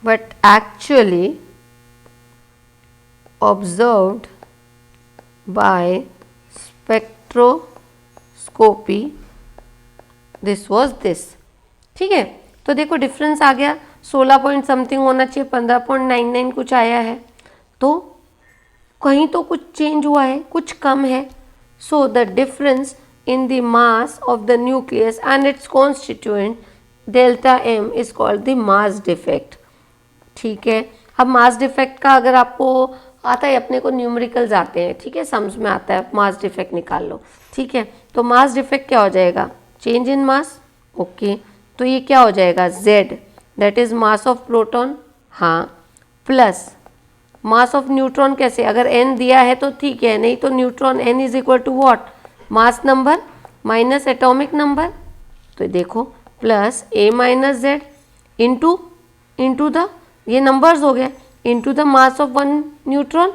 but actually observed by spectroscopy this was this। ठीक है, तो देखो डिफरेंस आ गया, 16 पॉइंट समथिंग होना चाहिए, 15.99 कुछ आया है, तो कहीं तो कुछ चेंज हुआ है, कुछ कम है। So the difference in the mass of the nucleus and its constituent delta M is called the mass defect. ठीक है, अब मास डिफेक्ट का अगर आपको आता है, अपने को न्यूमेरिकल्स आते हैं, ठीक है, सम्स में आता है, मास डिफेक्ट निकाल लो। ठीक है, तो मास डिफेक्ट क्या हो जाएगा, चेंज इन मास। ओके, तो ये क्या हो जाएगा, z, that is mass of proton, हाँ, प्लस मास ऑफ न्यूट्रॉन। कैसे, अगर n दिया है तो ठीक है, नहीं तो neutron n is equal to what, mass number minus atomic number. तो देखो plus a minus Z into the, ये नंबर्स हो गए, into the mass of one neutron,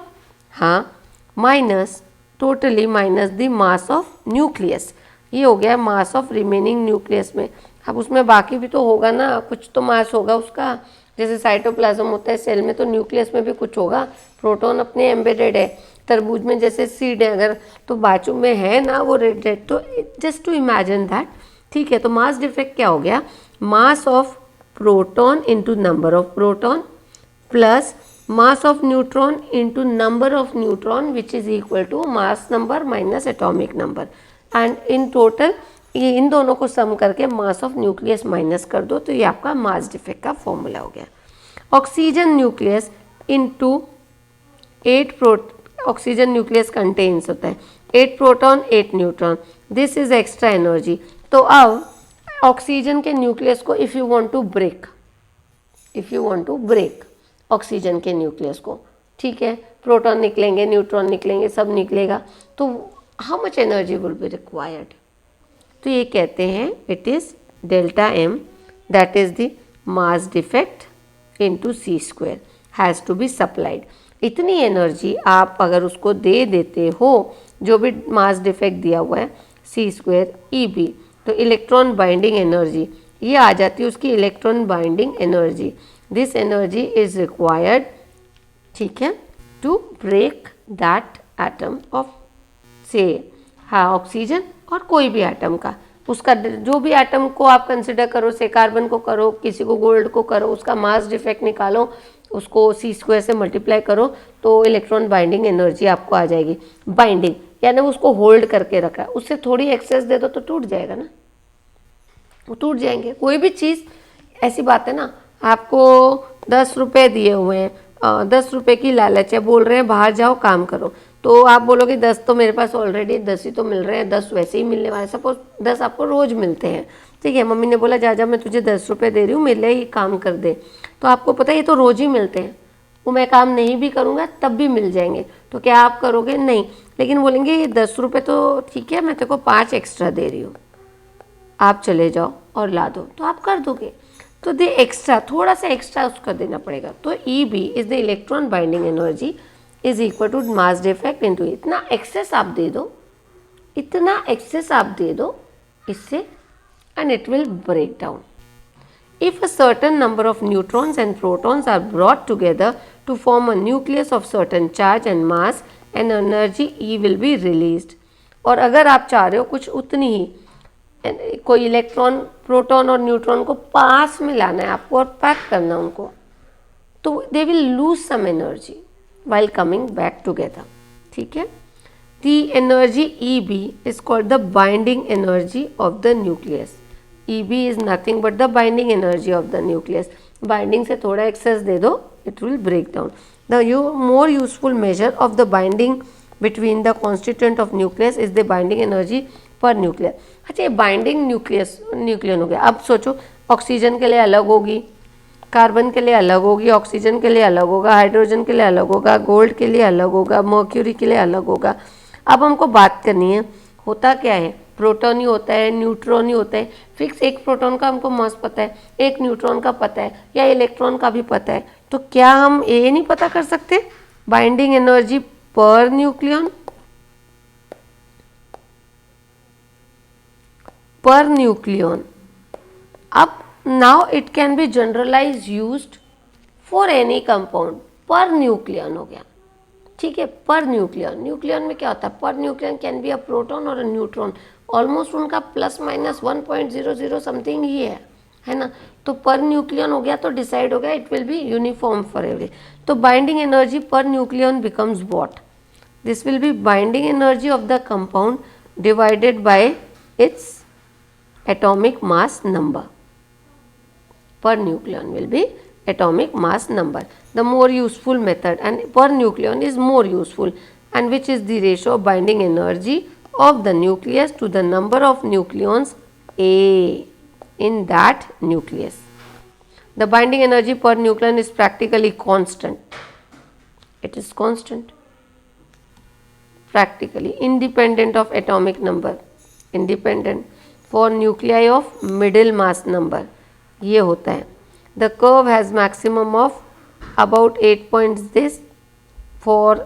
हाँ, minus totally minus the mass of nucleus. ये हो गया मास ऑफ रिमेनिंग न्यूक्लियस में। अब उसमें बाकी भी तो होगा ना, कुछ तो मास होगा उसका, जैसे साइटोप्लाज्म होता है सेल में, तो न्यूक्लियस में भी कुछ होगा। प्रोटॉन अपने एम्बेडेड है, तरबूज में जैसे सीड है अगर, तो बाजू में है ना वो रेड रेड, तो जस्ट टू इमेजिन दैट। ठीक है, तो मास डिफेक्ट क्या हो गया, mass of proton into number of proton plus mass of neutron into number of neutron which is equal to mass number minus atomic number, and in total ये इन दोनों को सम करके मास ऑफ न्यूक्लियस माइनस कर दो, तो ये आपका मास डिफेक्ट का फॉर्मूला हो गया। Oxygen nucleus into 8 oxygen nucleus contains होता है 8 proton 8 neutron, this is extra energy. तो अब ऑक्सीजन के न्यूक्लियस को if you want to break oxygen के न्यूक्लियस को, ठीक है, प्रोटॉन निकलेंगे, न्यूट्रॉन निकलेंगे, सब निकलेगा, तो how much energy will be required? तो ये कहते हैं it is delta M, that is the mass defect into C square has to be supplied. इतनी एनर्जी आप अगर उसको दे देते हो, जो भी मास डिफेक्ट दिया हुआ है सी स्क्वायर ई बी, तो इलेक्ट्रॉन बाइंडिंग एनर्जी ये आ जाती है उसकी electron binding energy. This energy is required, ठीक है, to break that atom of से हाँ ऑक्सीजन और कोई भी एटम का, उसका जो भी एटम को आप कंसिडर करो, से कार्बन को करो, किसी को गोल्ड को करो, उसका मास डिफेक्ट निकालो, उसको सी स्क्वायर से मल्टीप्लाई करो, तो इलेक्ट्रॉन बाइंडिंग एनर्जी आपको आ जाएगी। बाइंडिंग यानी उसको होल्ड करके रखा है, उससे थोड़ी एक्सेस दे दो तो टूट जाएगा ना, वो टूट जाएंगे। कोई भी चीज़ ऐसी बात है ना, आपको 10 रुपये दिए हुए हैं, 10 रुपये की लालच है, बोल रहे हैं बाहर जाओ काम करो, तो आप बोलोगे 10 तो मेरे पास ऑलरेडी 10 ही तो मिल रहे हैं, 10 वैसे ही मिलने वाले, सपोज 10 आपको रोज़ मिलते हैं, ठीक है, मम्मी ने बोला जा जा मैं तुझे 10 रुपये दे रही हूँ, मेरे लिए ही काम कर दे, तो आपको पता है ये तो रोज़ ही मिलते हैं, वो मैं काम नहीं भी करूँगा तब भी मिल जाएंगे, तो क्या आप करोगे? नहीं, लेकिन बोलेंगे ये 10 रुपये तो ठीक है, मैं तेरे को 5 एक्स्ट्रा दे रही हूँ, आप चले जाओ और ला दो, तो आप कर दोगे। तो दे एक्स्ट्रा, थोड़ा सा एक्स्ट्रा उसका देना पड़ेगा। तो E B is the electron binding energy is equal to mass defect into, इतना एक्सेस आप दे दो, इतना एक्सेस आप दे दो इससे, and it will break down. If a certain number of neutrons and protons are brought together to form a nucleus of certain charge and mass, an energy E will be released. और अगर आप चाह रहे हो कुछ उतनी ही, कोई इलेक्ट्रॉन, प्रोटॉन और न्यूट्रॉन को पास में लाना है आपको और पैक करना उनको, तो they will lose some energy while coming back together, ठीक है। The energy EB is called the binding energy of the nucleus. EB is nothing but the binding energy of the nucleus. Binding से थोड़ा excess दे दो, it will break down. The more useful measure of the binding between the constituent of nucleus is the binding energy per nucleus. अच्छा, ये binding न्यूक्लियन हो गया। अब सोचो ऑक्सीजन के लिए अलग होगी, कार्बन के लिए अलग होगी, ऑक्सीजन के लिए अलग होगा, हाइड्रोजन के लिए अलग होगा, गोल्ड के लिए अलग होगा, मर्क्यूरी के लिए अलग होगा। अब हमको बात करनी है होता क्या है, प्रोटॉन ही होता है, न्यूट्रॉन ही होता है, फिक्स एक प्रोटॉन का हमको मास पता है, एक न्यूट्रॉन का पता है, या इलेक्ट्रॉन का भी पता है, तो क्या हम ये नहीं पता कर सकते binding energy per nucleon, per nucleon? अब now it can be generalize used for any compound, per nucleon हो गया, ठीक है, पर न्यूक्लियन। न्यूक्लियन में क्या होता है, per nucleon can be a proton और अ न्यूट्रॉन, ऑलमोस्ट उनका प्लस माइनस 1.00 समथिंग ही है ना, तो पर न्यूक्लियन हो गया तो डिसाइड हो गया it will be uniform for every. तो binding energy per nucleon becomes what, this will be binding energy of the compound divided by its atomic mass number, per nucleon will be atomic mass number, the more useful method, and per nucleon is more useful, and which is the ratio of binding energy of the nucleus to the number of nucleons A in that nucleus. The binding energy per nucleon is practically constant, it is constant, practically independent of atomic number, independent for nuclei of middle mass number, ये होता है। The curve has maximum of about 8 points this for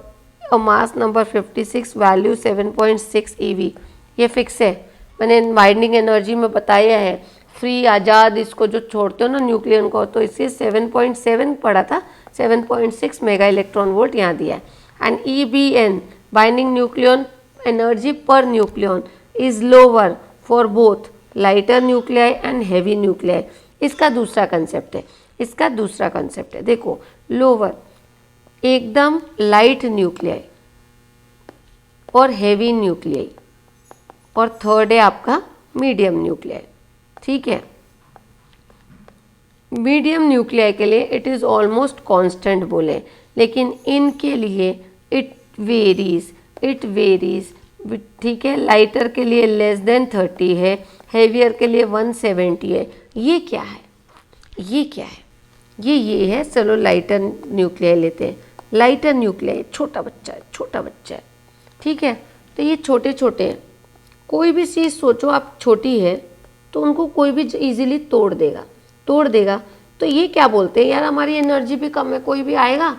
a mass number 56, value 7.6 EV, ये फिक्स है, मैंने बाइंडिंग एनर्जी में बताया है। फ्री आज़ाद इसको जो छोड़ते हो ना न्यूक्लियन को, तो इससे 7.7 पड़ा था, 7.6 मेगा इलेक्ट्रॉन वोल्ट यहाँ दिया है। And EBN binding nucleon energy per nucleon is lower for both lighter nuclei and heavy nuclei. इसका दूसरा कंसेप्ट है, इसका दूसरा कंसेप्ट है, देखो लोअर एकदम लाइट न्यूक्लियाई और हेवी न्यूक्लियाई, और थर्ड है आपका मीडियम न्यूक्लियाई, ठीक है। मीडियम न्यूक्लियाई के लिए इट इज़ ऑलमोस्ट कांस्टेंट बोले, लेकिन इनके लिए इट वेरीज, ठीक है। लाइटर के लिए लेस देन 30 है, हेवियर के लिए 170 है। ये क्या है, ये क्या है, ये है। चलो लाइटर न्यूक्लियाई लेते हैं। लाइटर न्यूक्लियाई छोटा बच्चा है, छोटा बच्चा है, ठीक है। तो ये छोटे छोटे हैं। कोई भी चीज़ सोचो आप छोटी है तो उनको कोई भी इजीली तोड़ देगा। तो ये क्या बोलते हैं, यार हमारी एनर्जी भी कम है, कोई भी आएगा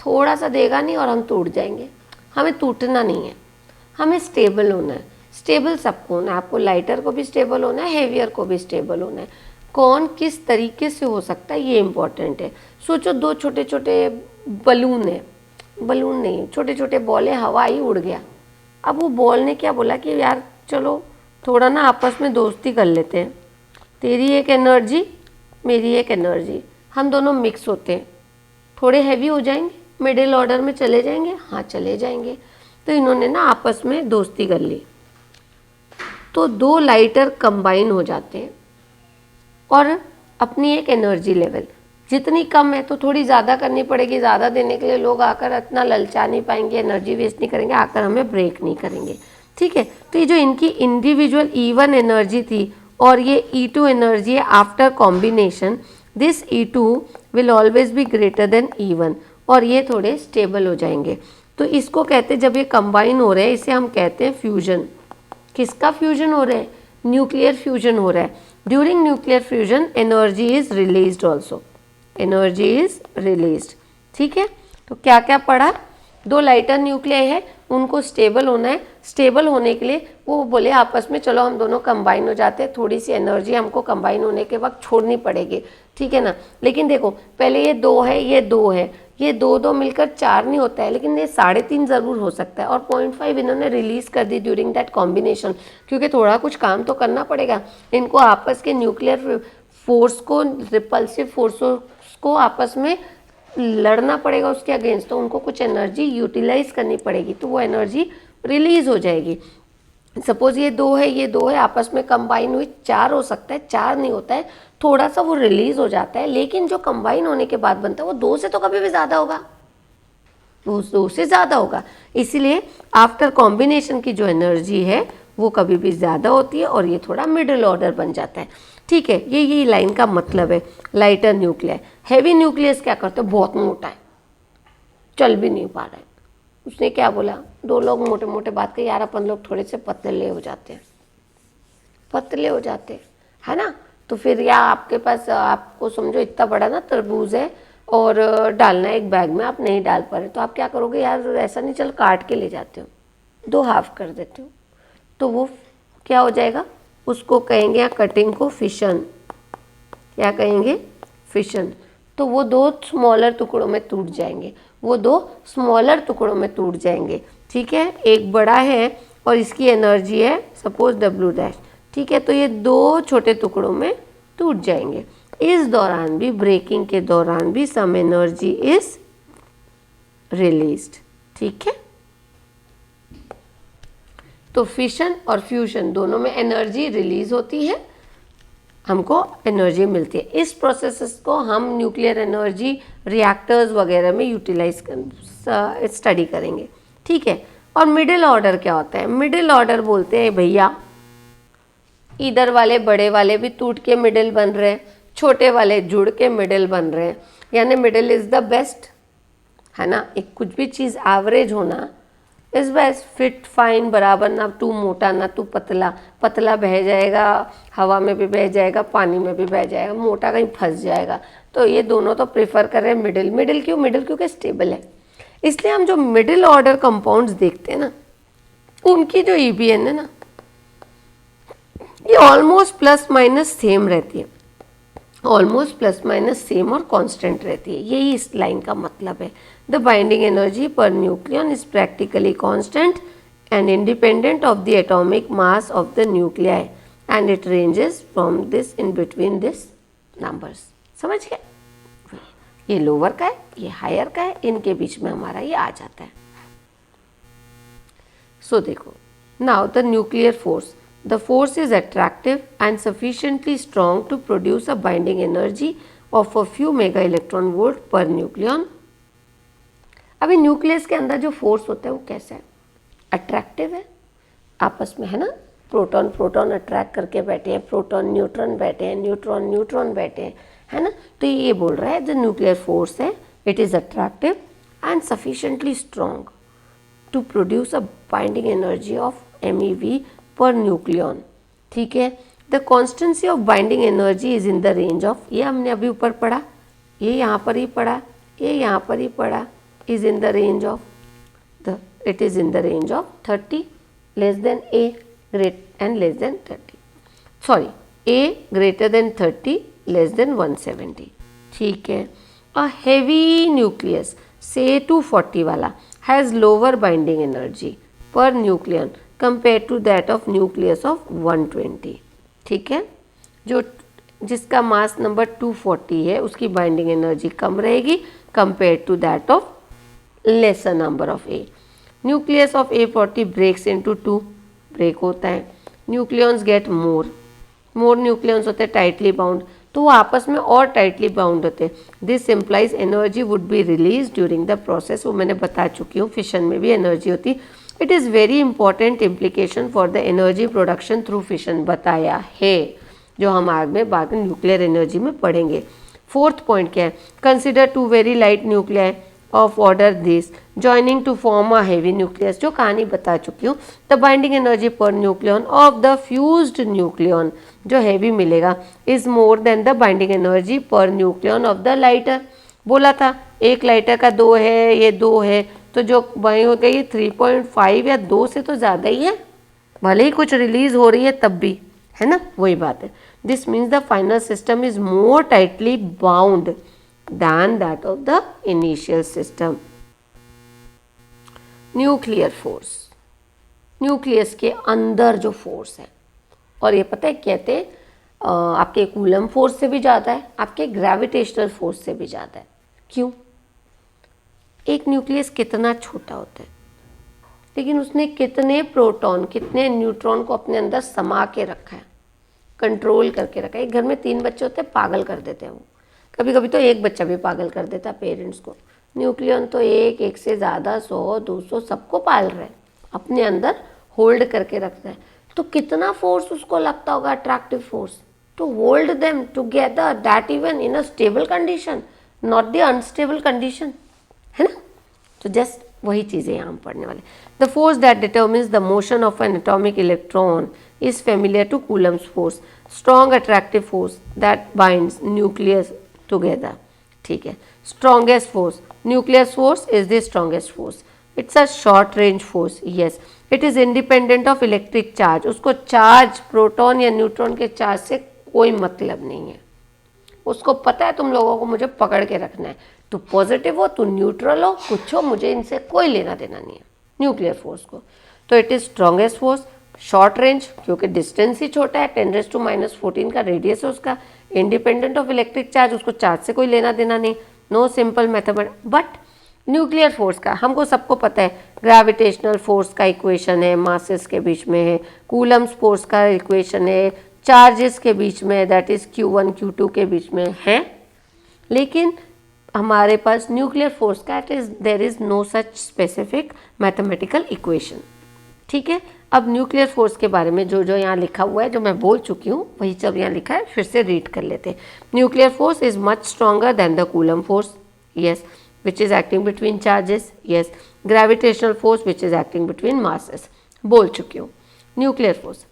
थोड़ा सा देगा नहीं और हम टूट जाएंगे। हमें टूटना नहीं है, हमें स्टेबल होना है। स्टेबल सबको होना है, आपको लाइटर को भी स्टेबल होना है, हेवियर को भी स्टेबल होना है। कौन किस तरीके से हो सकता है ये इम्पोर्टेंट है। सोचो दो छोटे छोटे बलून है, बलून नहीं, छोटे छोटे बॉल है, हवा आई उड़ गया। अब वो बॉल ने क्या बोला कि यार चलो थोड़ा ना आपस में दोस्ती कर लेते हैं, तेरी एक एनर्जी मेरी एक एनर्जी, हम दोनों मिक्स होते हैं, थोड़े हैवी हो जाएंगे, मिडिल ऑर्डर में चले जाएंगे। हाँ चले जाएंगे। तो इन्होंने ना आपस में दोस्ती कर ली, तो दो लाइटर कंबाइन हो जाते हैं और अपनी एक एनर्जी लेवल जितनी कम है तो थोड़ी ज़्यादा करनी पड़ेगी। ज़्यादा देने के लिए लोग आकर इतना ललचा नहीं पाएंगे, एनर्जी वेस्ट नहीं करेंगे, आकर हमें ब्रेक नहीं करेंगे, ठीक है। तो ये जो इनकी इंडिविजुअल E1 एनर्जी थी और ये E2 एनर्जी है, after combination this E2 will always be greater than E1 और ये थोड़े स्टेबल हो जाएंगे। तो इसको कहते हैं, जब ये कंबाइन हो रहे हैं इसे हम कहते हैं फ्यूजन। किसका फ्यूजन हो रहा है, न्यूक्लियर फ्यूजन हो रहा है। During nuclear fusion energy is released also, energy is released, ठीक है। तो क्या क्या पढ़ा, दो लाइटर न्यूक्लियाई है, उनको स्टेबल होना है। स्टेबल होने के लिए वो बोले आपस में चलो हम दोनों कंबाइन हो जाते हैं, थोड़ी सी एनर्जी हमको कंबाइन होने के वक्त छोड़नी पड़ेगी, ठीक है ना। लेकिन देखो पहले ये दो है, ये दो है, ये दो दो मिलकर 4 नहीं होता है, लेकिन ये 3.5 ज़रूर हो सकता है। और 0.5 इन्होंने रिलीज़ कर दी ड्यूरिंग दैट कॉम्बिनेशन, क्योंकि थोड़ा कुछ काम तो करना पड़ेगा। इनको आपस के न्यूक्लियर फोर्स को, रिपल्सिव फोर्सों को आपस में लड़ना पड़ेगा उसके अगेंस्ट, तो उनको कुछ एनर्जी यूटिलाइज करनी पड़ेगी, तो वो एनर्जी रिलीज हो जाएगी। सपोज ये दो है, ये दो है, आपस में कंबाइन हुई 4 हो सकता है, 4 नहीं होता है, थोड़ा सा वो रिलीज हो जाता है। लेकिन जो कंबाइन होने के बाद बनता है वो 2 से तो कभी भी ज़्यादा होगा, वो 2 से ज़्यादा होगा। इसीलिए आफ्टर कॉम्बिनेशन की जो एनर्जी है वो कभी भी ज़्यादा होती है और ये थोड़ा मिडिल ऑर्डर बन जाता है, ठीक है। ये लाइन का मतलब है लाइटर न्यूक्लियर। हैवी न्यूक्लियस क्या करते हैं, बहुत मोटा है, चल भी नहीं पा रहा है। उसने क्या बोला, दो लोग मोटे मोटे बात कही, यार अपन लोग थोड़े से पतले हो जाते हैं, पतले हो जाते हैं, है ना। तो फिर या आपके पास, आपको समझो इतना बड़ा ना तरबूज है और डालना है एक बैग में, आप नहीं डाल पा रहे, तो आप क्या करोगे, यार ऐसा नहीं, चल काट के ले जाते हो, 2 हाफ कर देते हो, तो वो क्या हो जाएगा, उसको कहेंगे या कटिंग को फिशन। क्या कहेंगे, फिशन। तो वो 2 स्मॉलर टुकड़ों में टूट जाएंगे, वो 2 स्मॉलर टुकड़ों में टूट जाएंगे, ठीक है। एक बड़ा है और इसकी एनर्जी है सपोज W', ठीक है। तो ये 2 छोटे टुकड़ों में टूट जाएंगे। इस दौरान भी, ब्रेकिंग के दौरान भी सम एनर्जी इज रिलीज्ड, ठीक है। तो फिशन और फ्यूजन दोनों में एनर्जी रिलीज होती है, हमको एनर्जी मिलती है। इस प्रोसेस को हम न्यूक्लियर एनर्जी रिएक्टर्स वगैरह में यूटिलाइज स्टडी करेंगे, ठीक है। और मिडिल ऑर्डर क्या होता है, मिडिल ऑर्डर बोलते हैं भैया इधर वाले बड़े वाले भी टूट के मिडिल बन रहे हैं, छोटे वाले जुड़ के मिडिल बन रहे हैं, यानी मिडिल इज द बेस्ट, है ना। एक कुछ भी चीज़ एवरेज होना इस बेस्ट, फिट फाइन बराबर, ना तू मोटा ना तू पतला, पतला बह जाएगा, हवा में भी बह जाएगा, पानी में भी बह जाएगा, मोटा कहीं फंस जाएगा। तो ये दोनों तो प्रेफर कर रहे हैं मिडिल। मिडिल क्यों, मिडिल क्योंकि स्टेबल है। इसलिए हम जो मिडिल ऑर्डर कंपाउंड्स देखते हैं ना, उनकी जो EBN है ना, ये ऑलमोस्ट प्लस माइनस सेम रहती है, ऑलमोस्ट प्लस माइनस सेम और कांस्टेंट रहती है। यही इस लाइन का मतलब है। The binding energy per nucleon is practically constant and independent of the atomic mass of the nuclei and it ranges from this in between this numbers. समझ गए, ये लोअर का है, ये हायर का है, इनके बीच में हमारा ये आ जाता है। सो देखो, now the nuclear force, the force is attractive and sufficiently strong to produce a binding energy of a few mega electron volt per nucleon। अभी न्यूक्लियस के अंदर जो फोर्स होता है वो कैसा है, अट्रैक्टिव है, आपस में, है ना, प्रोटॉन प्रोटॉन अट्रैक्ट करके बैठे हैं, प्रोटॉन न्यूट्रॉन बैठे हैं, न्यूट्रॉन न्यूट्रॉन बैठे हैं, है ना। तो ये बोल रहा है द न्यूक्लियर फोर्स है it is attractive and sufficiently strong to produce a binding energy of MeV per nucleon. ठीक है, the constancy of binding energy is in the range of, ये हमने अभी ऊपर पढ़ा, ये यहाँ पर ही पढ़ा, ये यहाँ पर ही पढ़ा, is in the range of it is in the range of 30 less than A great and less than 30, sorry A greater than 30 less than 170। ठीक है, a heavy nucleus say 240 वाला has lower binding energy per nucleon compared to that of nucleus of 120। ठीक है, जो जिसका मास नंबर 240 है उसकी बाइंडिंग एनर्जी कम रहेगी compare to that of lesser number of A। Nucleus of A40 breaks into 2, break होता है, न्यूक्लियंस गेट मोर न्यूक्लियंस होते हैं टाइटली बाउंड, तो वो आपस में और टाइटली बाउंड होते हैं। This implies energy would be release during the process, वो मैंने बता चुकी हूँ, फिशन में भी एनर्जी होती। It is very important implication for the energy production through fission बताया है, जो हम आगे बाद में न्यूक्लियर एनर्जी में पढ़ेंगे। फोर्थ पॉइंट क्या है, consider to very light nuclei of order this joining to form a heavy nucleus, जो कहानी बता चुकी हूँ। The binding energy per nucleon of the fused nucleon, जो हैवी मिलेगा, is more than the binding energy per nucleon of the lighter. बोला था एक लाइटर का 2 है, ये 2 है, तो जो बाइंड हो गई 3.5 या 2 से तो ज़्यादा ही है, भले ही कुछ रिलीज हो रही है तब भी, है ना, वही बात है। This means the final system is more tightly bound than that of the initial system। Nuclear force, nucleus के अंदर जो फोर्स है, और ये पता है कहते हैं आपके कूलम फोर्स से भी ज़्यादा है, आपके ग्रेविटेशनल फोर्स से भी ज़्यादा है। क्यों? एक न्यूक्लियस कितना छोटा होता है, लेकिन उसने कितने प्रोटॉन कितने न्यूट्रॉन को अपने अंदर समा के रखा है, कंट्रोल करके रखा है। एक घर में 3 बच्चे होते हैं, पागल कर देते हैं वो, कभी कभी तो एक बच्चा भी पागल कर देता पेरेंट्स को। न्यूक्लियन तो एक से ज़्यादा 100 200 सबको पाल रहे हैं, अपने अंदर होल्ड करके रखता है। तो कितना फोर्स उसको लगता होगा, attractive force, to hold them together, that even in a stable condition, not the unstable condition, है ना। तो जस्ट वही चीज़ें यहाँ पढ़ने वाले। The force that determines the motion of an atomic electron is familiar to Coulomb's force, strong attractive force that binds nucleus together. ठीक है, strongest force, nucleus force is the strongest force, it's a short range force, yes, it is independent of electric charge, उसको चार्ज प्रोटॉन या न्यूट्रॉन के चार्ज से कोई मतलब नहीं है, उसको पता है तुम लोगों को मुझे पकड़ के रखना है, तू पॉजिटिव हो तू न्यूट्रल हो कुछ हो, मुझे इनसे कोई लेना देना नहीं है न्यूक्लियर फोर्स को। तो it is strongest force, short range क्योंकि डिस्टेंस ही छोटा है, 10⁻⁻14 का रेडियस है उसका, इंडिपेंडेंट ऑफ इलेक्ट्रिक चार्ज, उसको चार्ज से कोई लेना देना नहीं, no simple mathematics. But nuclear force का हमको सबको पता है, ग्रेविटेशनल फोर्स का इक्वेशन है, मासेस के बीच में है, कूलम्स फोर्स का इक्वेशन है, चार्जेस के बीच में, दैट इज Q1 Q2 के बीच में है। लेकिन हमारे पास न्यूक्लियर फोर्स का there is no such specific mathematical equation. ठीक है, अब न्यूक्लियर फोर्स के बारे में जो जो यहाँ लिखा हुआ है, जो मैं बोल चुकी हूँ वही सब यहाँ लिखा है, फिर से रीड कर लेते हैं। Nuclear force is much stronger than the coulomb force, yes, which is acting between charges, yes, gravitational force which is acting between masses, बोल चुकी हूँ। न्यूक्लियर फोर्स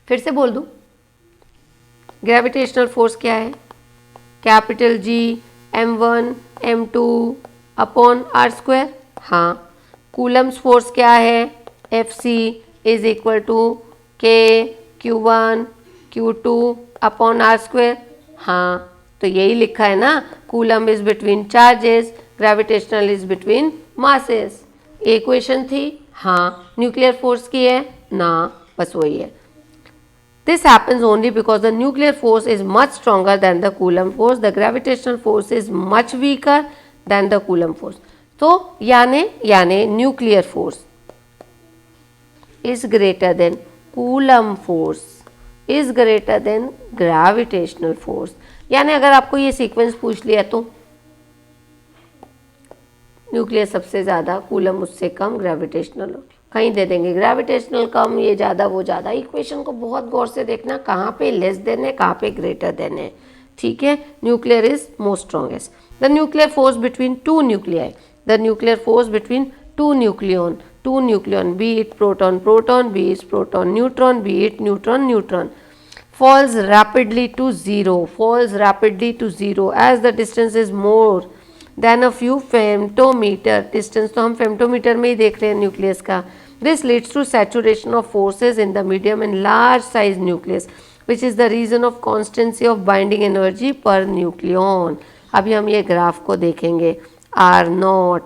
फिर से बोल दूँ, ग्रेविटेशनल फोर्स क्या है, capital G m1 m2 upon r²। हाँ, कूलम्स फोर्स क्या है, Fc is equal to K Q1 Q2 upon r²। हाँ, तो यही लिखा है ना, Coulomb is between charges, gravitational is between masses. Equation थी, हाँ, न्यूक्लियर फोर्स की है ना, बस वही है। This happens only because the nuclear force is much stronger than the Coulomb force. The gravitational force is much weaker than the Coulomb force. तो यानी nuclear force is greater than Coulomb force is greater than gravitational force. यानी अगर आपको ये सीक्वेंस पूछ लिया तो न्यूक्लियर सबसे ज़्यादा, कूलम उससे कम, ग्रेविटेशनल कहीं दे देंगे ग्रेविटेशनल कम, ये ज़्यादा वो ज़्यादा। इक्वेशन को बहुत गौर से देखना, कहाँ पे लेस देन है, कहाँ पे ग्रेटर देन है, ठीक है। Nuclear is most strongest. The nuclear force between two nuclei, the nuclear force between two nucleon, B it proton proton, B it proton neutron, B it neutron neutron, falls rapidly to zero as the distance is more than a few femtometer. distance तो हम femtometer में ही देख रहे हैं न्यूक्लियस का। This leads to saturation of forces in the medium and large size nucleus, which is the reason of constancy of binding energy per nucleon. अभी हम ये ग्राफ को देखेंगे R0,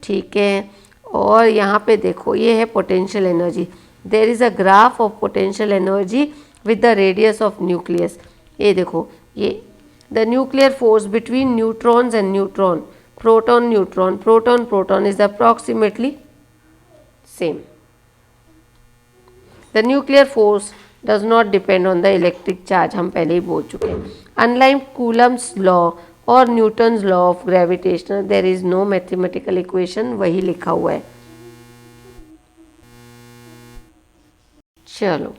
ठीक है। और यहाँ पे देखो ये है potential energy. There is a graph of potential energy with the radius of nucleus. ये देखो, ये the nuclear force between neutrons and proton is approximately same. The nuclear force does not depend on the electric charge, हम पहले ही बोल चुके हैं। Unlike Coulomb's law और Newton's law of gravitation, there is no mathematical equation, वही लिखा हुआ है। चलो,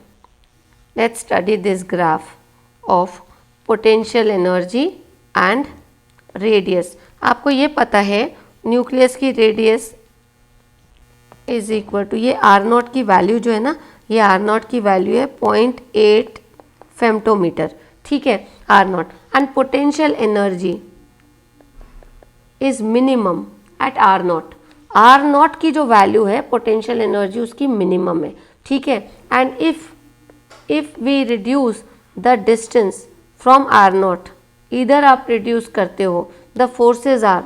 let's study this graph of potential energy and radius. आपको ये पता है न्यूक्लियस की रेडियस इज इक्वल टू, ये R0 की वैल्यू जो है ना, ये R0 की वैल्यू है 0.8 फेम्टोमीटर, ठीक है, R0। And potential energy is minimum at R0। R0 की जो वैल्यू है पोटेंशियल एनर्जी उसकी मिनिमम है, ठीक है। And if we reduce the distance from R0, इधर आप रिड्यूस करते हो, the forces are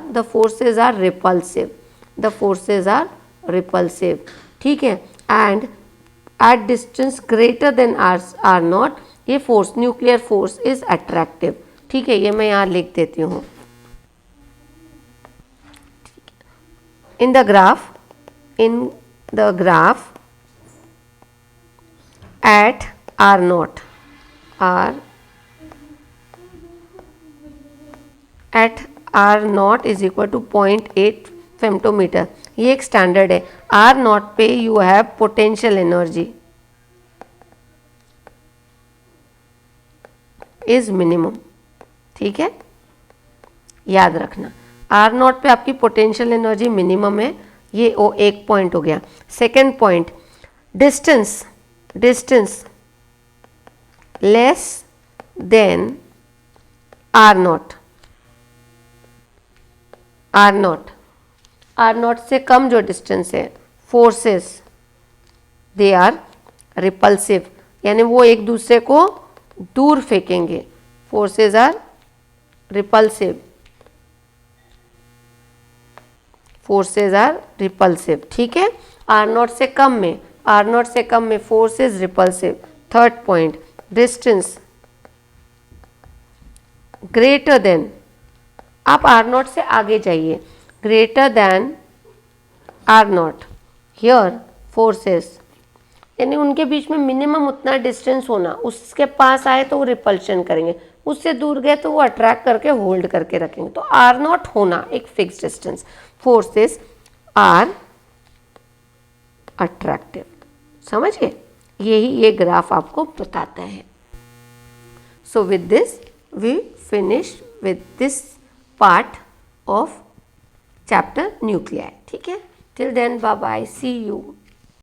repulsive, ठीक है। and at distance greater than R0, ये force, nuclear force is attractive, ठीक है। ये मैं यहाँ लिख देती हूँ। in the graph at R0 is equal to 0.8 फेम्टोमीटर, ये एक स्टैंडर्ड है। R0 पे you have potential energy is minimum, ठीक है, याद रखना। R0 पे आपकी पोटेंशियल एनर्जी मिनिमम है, ये एक पॉइंट हो गया। Second point, distance less than R0 से कम जो डिस्टेंस है, फोर्सेस दे आर रिपल्सिव, यानी वो एक दूसरे को दूर फेंकेंगे। फोर्सेस आर रिपल्सिव, ठीक है। R0 से कम में force is repulsive. Third point, distance greater than, आप R0 से आगे जाइए, greater than R0, here forces, यानी उनके बीच में मिनिमम उतना डिस्टेंस होना, उसके पास आए तो वो रिपल्शन करेंगे, उससे दूर गए तो वो अट्रैक्ट करके होल्ड करके रखेंगे। तो R0 होना एक fix distance, forces are attractive, समझ गए? यही ये ग्राफ आपको बताता है। So with this we finish with this part of chapter nuclei, ठीक है। Till then bye bye, see you.